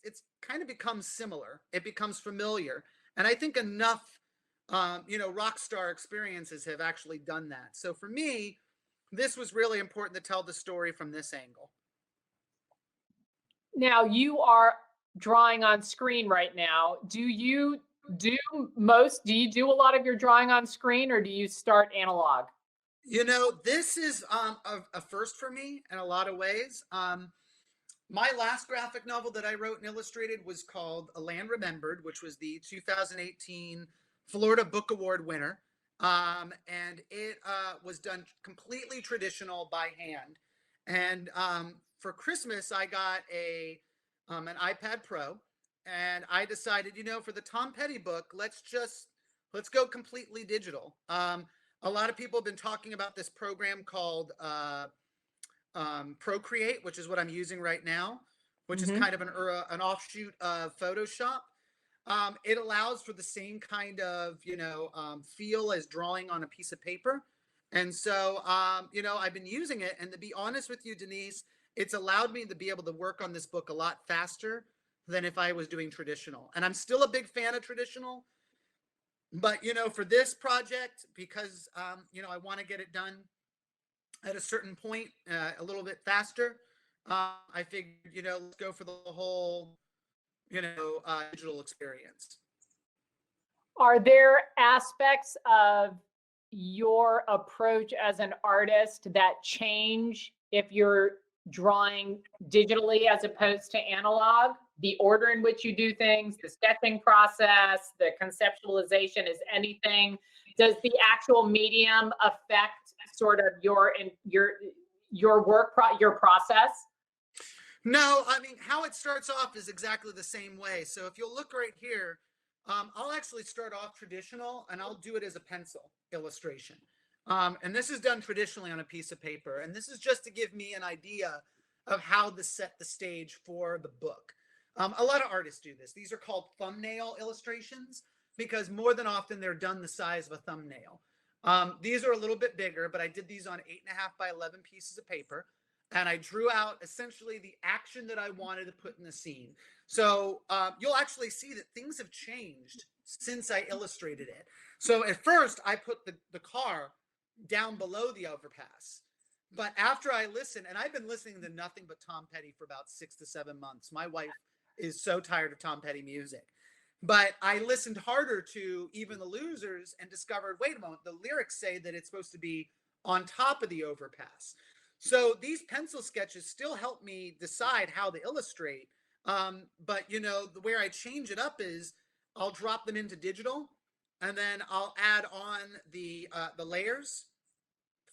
Speaker 2: it's kind of becomes similar. It becomes familiar. And I think enough, you know, rock star experiences have actually done that. So for me, this was really important to tell the story from this angle.
Speaker 1: Now you are drawing on screen right now. Do you do a lot of your drawing on screen, or do you start analog?
Speaker 2: You know, this is a first for me in a lot of ways. My last graphic novel that I wrote and illustrated was called A Land Remembered, which was the 2018 Florida Book Award winner. And it was done completely traditional by hand. And for Christmas, I got an iPad Pro, and I decided, you know, for the Tom Petty book, let's go completely digital. A lot of people have been talking about this program called Procreate, which is what I'm using right now, which is kind of an offshoot of Photoshop. It allows for the same kind of, you know, feel as drawing on a piece of paper. And so, you know, I've been using it. And to be honest with you, Denise, it's allowed me to be able to work on this book a lot faster than if I was doing traditional. And I'm still a big fan of traditional. But, you know, for this project, because, you know, I want to get it done at a certain point, a little bit faster, I figured, you know, let's go for the whole, you know, digital experience.
Speaker 1: Are there aspects of your approach as an artist that change if you're drawing digitally as opposed to analog? The order in which you do things, the sketching process, the conceptualization, is anything, does the actual medium affect sort of your your process?
Speaker 2: No, I mean, how it starts off is exactly the same way. So if you'll look right here, I'll actually start off traditional, and I'll do it as a pencil illustration. And this is done traditionally on a piece of paper. And this is just to give me an idea of how to set the stage for the book. A lot of artists do this. These are called thumbnail illustrations because more than often they're done the size of a thumbnail. These are a little bit bigger, but I did these on 8.5 by 11 pieces of paper. And I drew out essentially the action that I wanted to put in the scene. So you'll actually see that things have changed since I illustrated it. So at first I put the car down below the overpass. But after I listened, and I've been listening to nothing but Tom Petty for about 6 to 7 months. My wife is so tired of Tom Petty music. But I listened harder to Even the Losers and discovered, wait a moment, the lyrics say that it's supposed to be on top of the overpass. So these pencil sketches still help me decide how to illustrate. But, you know, the way I change it up is I'll drop them into digital, and then I'll add on the layers.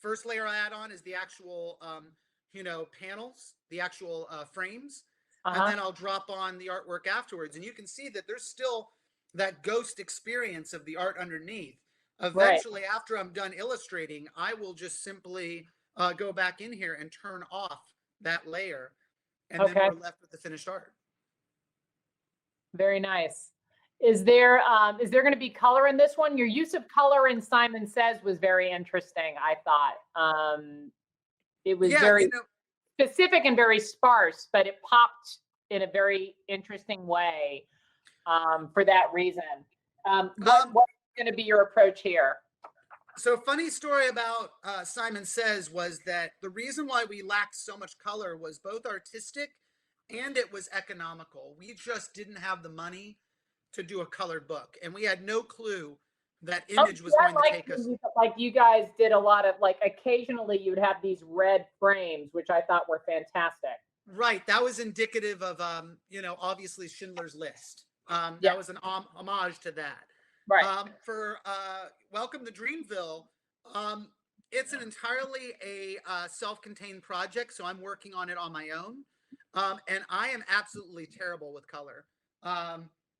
Speaker 2: First layer I add on is the actual, you know, panels, the actual frames. And then I'll drop on the artwork afterwards. And you can see that there's still that ghost experience of the art underneath. Eventually, after I'm done illustrating, I will just simply go back in here and turn off that layer, and then we're left with the finished art.
Speaker 1: Very nice. Is there going to be color in this one? Your use of color in Simon Says was very interesting, I thought. It was very specific and very sparse, but it popped in a very interesting way for that reason. What's going to be your approach here?
Speaker 2: So funny story about Simon Says was that the reason why we lacked so much color was both artistic and it was economical. We just didn't have the money to do a colored book, and we had no clue that Image was going to take us.
Speaker 1: Like you guys did a lot of, like, occasionally you'd have these red frames, which I thought were fantastic.
Speaker 2: Right, that was indicative of obviously Schindler's List. That was an homage to that.
Speaker 1: Right.
Speaker 2: For Welcome to Dreamville, it's an entirely a self-contained project, so I'm working on it on my own. And I am absolutely terrible with color.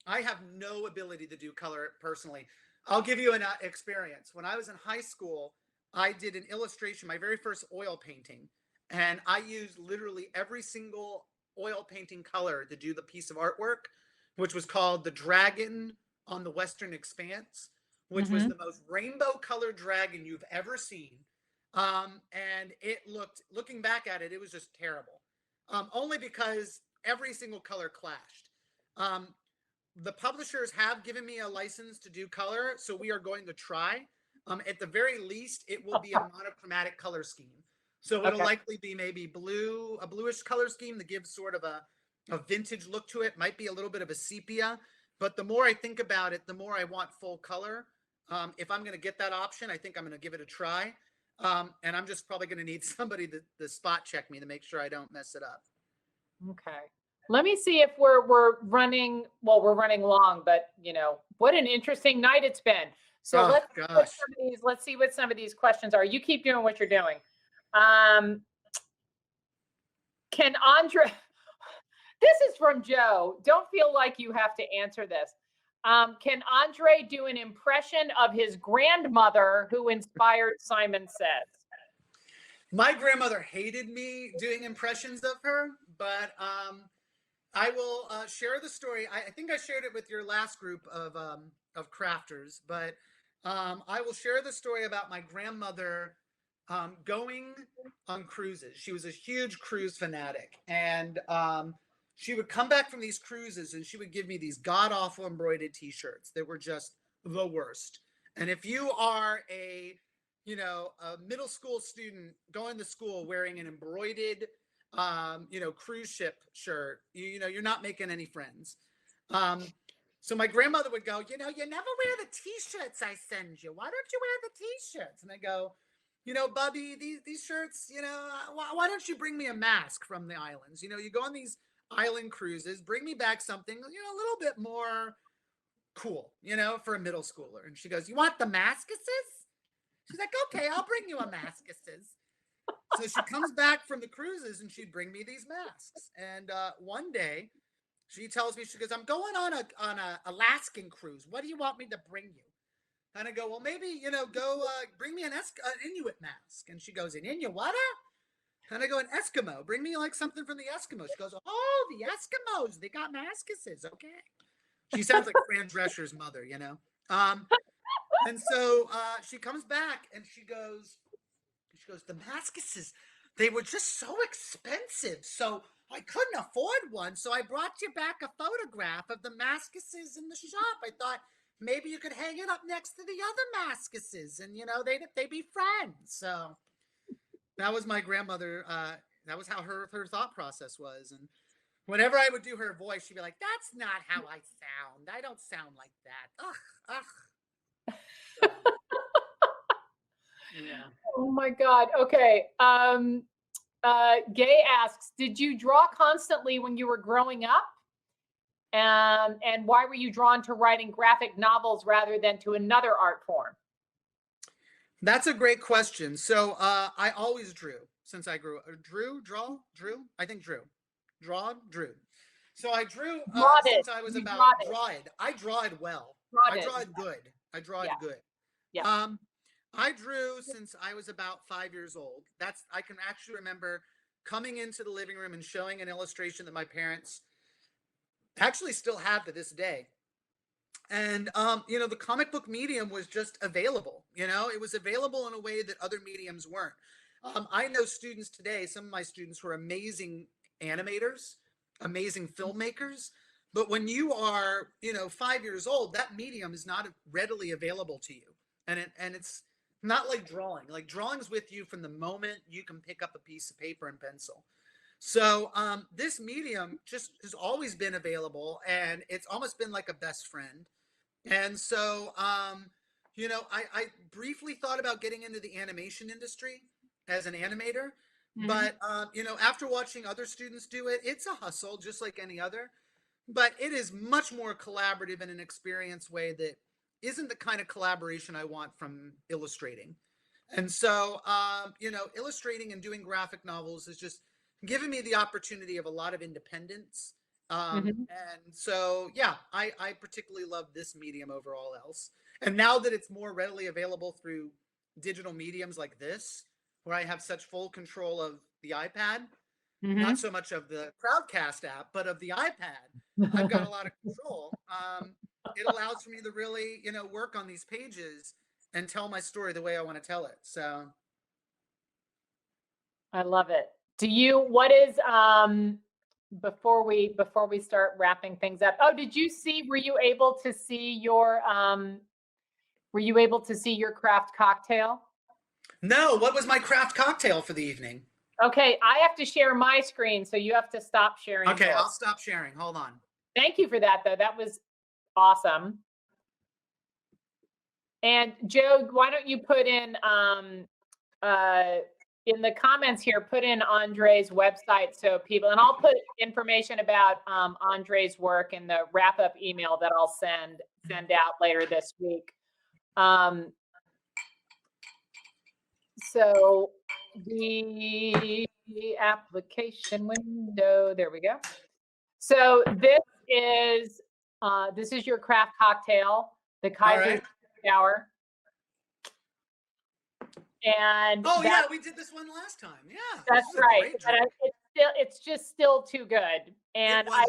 Speaker 2: I have no ability to do color personally. I'll give you an experience. When I was in high school, I did an illustration, my very first oil painting, and I used literally every single oil painting color to do the piece of artwork, which was called The Dragon on the Western Expanse, which was the most rainbow colored dragon you've ever seen. And it looking back at it, it was just terrible. Only because every single color clashed. The publishers have given me a license to do color, so we are going to try. At the very least, it will be a monochromatic color scheme. So it'll likely be maybe a bluish color scheme that gives sort of a vintage look to it. Might be a little bit of a sepia, but the more I think about it, the more I want full color. If I'm going to get that option, I think I'm going to give it a try. And I'm just probably going to need somebody to spot check me to make sure I don't mess it up. Okay.
Speaker 1: Let me see if we're running. Well, we're running long, but what an interesting night it's been. So let's see what some of these questions are. You keep doing what you're doing. Can Andre? This is from Joe. Don't feel like you have to answer this. Can Andre do an impression of his grandmother who inspired Simon Says?
Speaker 2: My grandmother hated me doing impressions of her, but I will share the story. I think I shared it with your last group of crafters, but I will share the story about my grandmother going on cruises. She was a huge cruise fanatic, and she would come back from these cruises and she would give me these god-awful embroidered t-shirts that were just the worst. And if you are a middle school student going to school wearing an embroidered cruise ship shirt, you're not making any friends. So my grandmother would go, you never wear the t-shirts I send you. Why don't you wear the t-shirts? And I go, Bubby, these shirts, why don't you bring me a mask from the islands? You go on these island cruises, bring me back something, a little bit more cool, for a middle schooler. And she goes, you want the maskuses? She's like, okay, I'll bring you a maskuses. So she comes back from the cruises and she'd bring me these masks. And one day she tells me, she goes, I'm going on a Alaskan cruise. What do you want me to bring you? And I go, well, maybe, go bring me an Inuit mask. And she goes, an Inuit what? And I go, an Eskimo. Bring me like something from the Eskimos. She goes, oh, the Eskimos. They got maskuses. Okay. She sounds like Fran Drescher's mother, And so she comes back and she goes, the maskuses, they were just so expensive. So I couldn't afford one. So I brought you back a photograph of the maskuses in the shop. I thought maybe you could hang it up next to the other maskuses and, they'd be friends. So that was my grandmother. That was how her thought process was. And whenever I would do her voice, she'd be like, that's not how I sound. I don't sound like that. Ugh. So, yeah.
Speaker 1: Oh my God. Okay. Gay asks, did you draw constantly when you were growing up? And why were you drawn to writing graphic novels rather than to another art form?
Speaker 2: That's a great question. So I always drew since I grew up. Drew. I think drew. So I drew since I was about drawed. I drawed well. I drawed good.
Speaker 1: Yeah.
Speaker 2: I drew since I was about 5 years old. I can actually remember coming into the living room and showing an illustration that my parents actually still have to this day. And, the comic book medium was just available. It was available in a way that other mediums weren't. I know students today, some of my students were amazing animators, amazing filmmakers. But when you are, 5 years old, that medium is not readily available to you. And it's not like drawing. Like drawing's with you from the moment you can pick up a piece of paper and pencil. So this medium just has always been available, and it's almost been like a best friend. And so, I briefly thought about getting into the animation industry as an animator. But, after watching other students do it, it's a hustle just like any other. But it is much more collaborative in an experienced way that isn't the kind of collaboration I want from illustrating. And so, illustrating and doing graphic novels is just given me the opportunity of a lot of independence. And so, yeah, I particularly love this medium over all else. And now that it's more readily available through digital mediums like this, where I have such full control of the iPad, not so much of the Crowdcast app, but of the iPad, I've got a lot of control. It allows for me to really, work on these pages and tell my story the way I want to tell it. So
Speaker 1: I love it. What is, before we start wrapping things up? Oh, were you able to see your craft cocktail?
Speaker 2: no, what was my craft cocktail for the evening?
Speaker 1: Okay, I have to share my screen, so you have to stop sharing.
Speaker 2: Okay,
Speaker 1: yours.
Speaker 2: I'll stop sharing. Hold on.
Speaker 1: Thank you for that, though. That was awesome. And Joe, why don't you put in the comments here, put in Andre's website so people, and I'll put information about Andre's work in the wrap-up email that I'll send out later this week. So the application window, there we go. So this is your craft cocktail, the Kaiser Shower. And
Speaker 2: yeah, we did this one last time. Yeah,
Speaker 1: that's right. It's just still too good. And I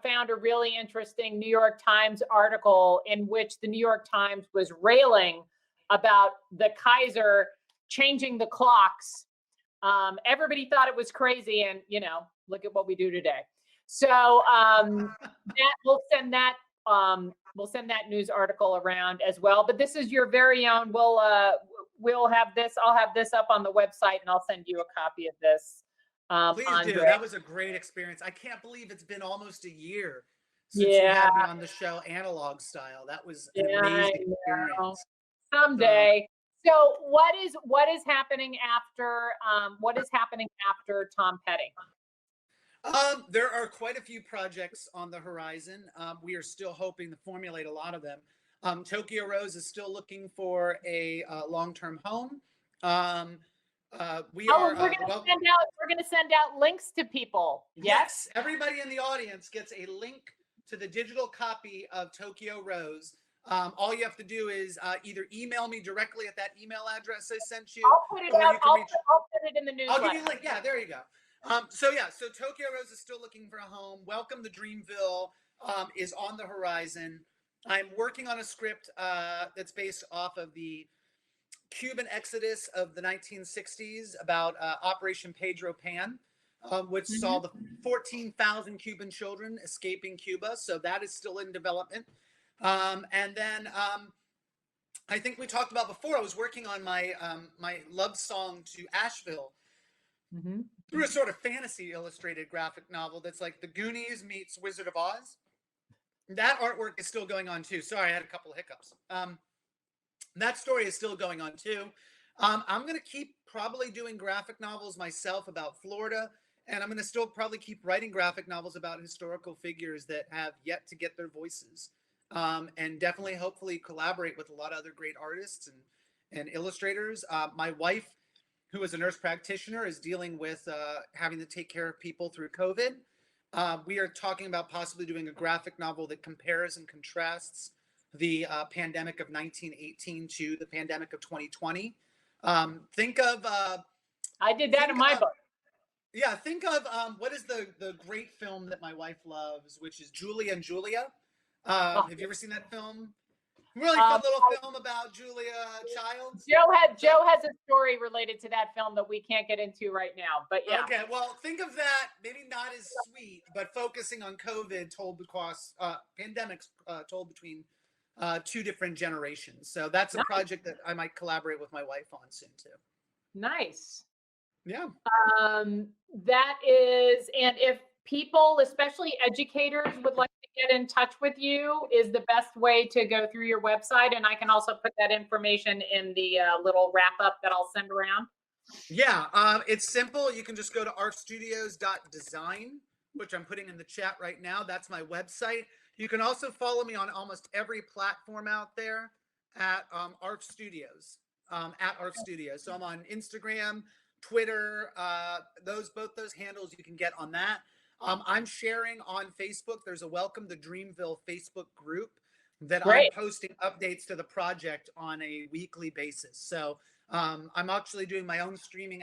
Speaker 1: found a really interesting New York Times article in which the New York Times was railing about the Kaiser changing the clocks. Everybody thought it was crazy, and look at what we do today. So we'll send that news article around as well. But this is your very own. We'll have this. I'll have this up on the website, and I'll send you a copy of this.
Speaker 2: Please
Speaker 1: Andre.
Speaker 2: do. That was a great experience. I can't believe it's been almost a year since you had me on the show, Analog Style. That was an amazing experience.
Speaker 1: Someday. So what is happening after Tom Petty?
Speaker 2: There are quite a few projects on the horizon. We are still hoping to formulate a lot of them. Tokyo Rose is still looking for a long-term home. We're
Speaker 1: going to send out links to people.
Speaker 2: Yes, everybody in the audience gets a link to the digital copy of Tokyo Rose. All you have to do is either email me directly at that email address I sent you.
Speaker 1: I'll put it out. I'll put it in the newsletter.
Speaker 2: I'll give you a link. Yeah, there you go. So Tokyo Rose is still looking for a home. Welcome to Dreamville is on the horizon. I'm working on a script that's based off of the Cuban exodus of the 1960s about Operation Pedro Pan, which saw the 14,000 Cuban children escaping Cuba. So that is still in development. And then I think we talked about before, I was working on my my love song to Asheville through a sort of fantasy illustrated graphic novel that's like the Goonies meets Wizard of Oz. That artwork is still going on too. Sorry, I had a couple of hiccups. That story is still going on too. I'm going to keep probably doing graphic novels myself about Florida, and I'm going to still probably keep writing graphic novels about historical figures that have yet to get their voices. And definitely, hopefully, collaborate with a lot of other great artists and illustrators. My wife, who is a nurse practitioner, is dealing with having to take care of people through COVID. We are talking about possibly doing a graphic novel that compares and contrasts the pandemic of 1918 to the pandemic of 2020. Think of
Speaker 1: I did that in my book.
Speaker 2: Yeah, think of what is the great film that my wife loves, which is Julia and Julia. Have you ever seen that film? Really fun little film about Julia Childs.
Speaker 1: Joe has a story related to that film that we can't get into right now, but yeah.
Speaker 2: Okay, well, think of that, maybe not as sweet, but focusing on COVID told across pandemics told between two different generations. So that's a project that I might collaborate with my wife on soon too.
Speaker 1: Nice.
Speaker 2: Yeah.
Speaker 1: That is, and if people, especially educators, would like to get in touch with you, is the best way to go through your website. And I can also put that information in the little wrap up that I'll send around.
Speaker 2: Yeah, it's simple. You can just go to artstudios.design, which I'm putting in the chat right now. That's my website. You can also follow me on almost every platform out there at Art Studios, at Art Studios. So I'm on Instagram, Twitter, both those handles you can get on that. I'm sharing on Facebook. There's a Welcome to Dreamville Facebook group that I'm posting updates to the project on a weekly basis. So I'm actually doing my own streaming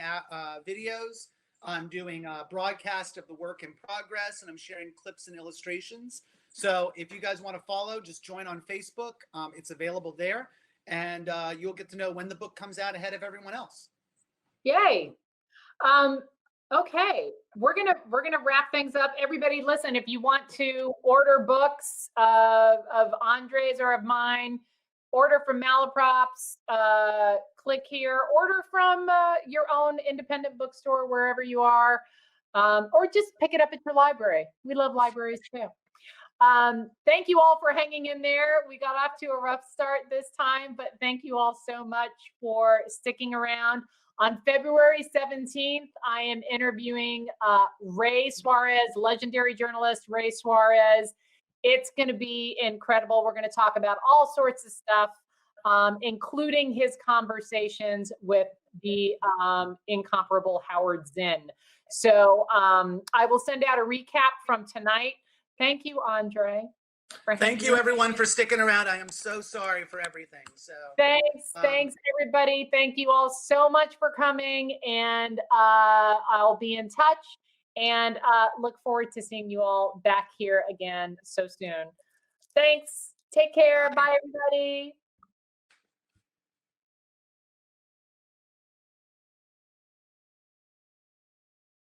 Speaker 2: videos. I'm doing a broadcast of the work in progress, and I'm sharing clips and illustrations. So if you guys want to follow, just join on Facebook. It's available there, and you'll get to know when the book comes out ahead of everyone else.
Speaker 1: Yay. Okay, we're gonna wrap things up. Everybody, listen, if you want to order books of Andre's or of mine, order from Malaprops, click here, order from your own independent bookstore, wherever you are, or just pick it up at your library. We love libraries too. Thank you all for hanging in there. We got off to a rough start this time, but thank you all so much for sticking around. On February 17th, I am interviewing Ray Suarez, legendary journalist Ray Suarez. It's going to be incredible. We're going to talk about all sorts of stuff, including his conversations with the incomparable Howard Zinn. So I will send out a recap from tonight. Thank you, Andre.
Speaker 2: Thank you, everyone, for sticking around. I am so sorry for everything. So
Speaker 1: thanks, everybody. Thank you all so much for coming, and I'll be in touch, and look forward to seeing you all back here again so soon. Thanks. Take care. Bye everybody.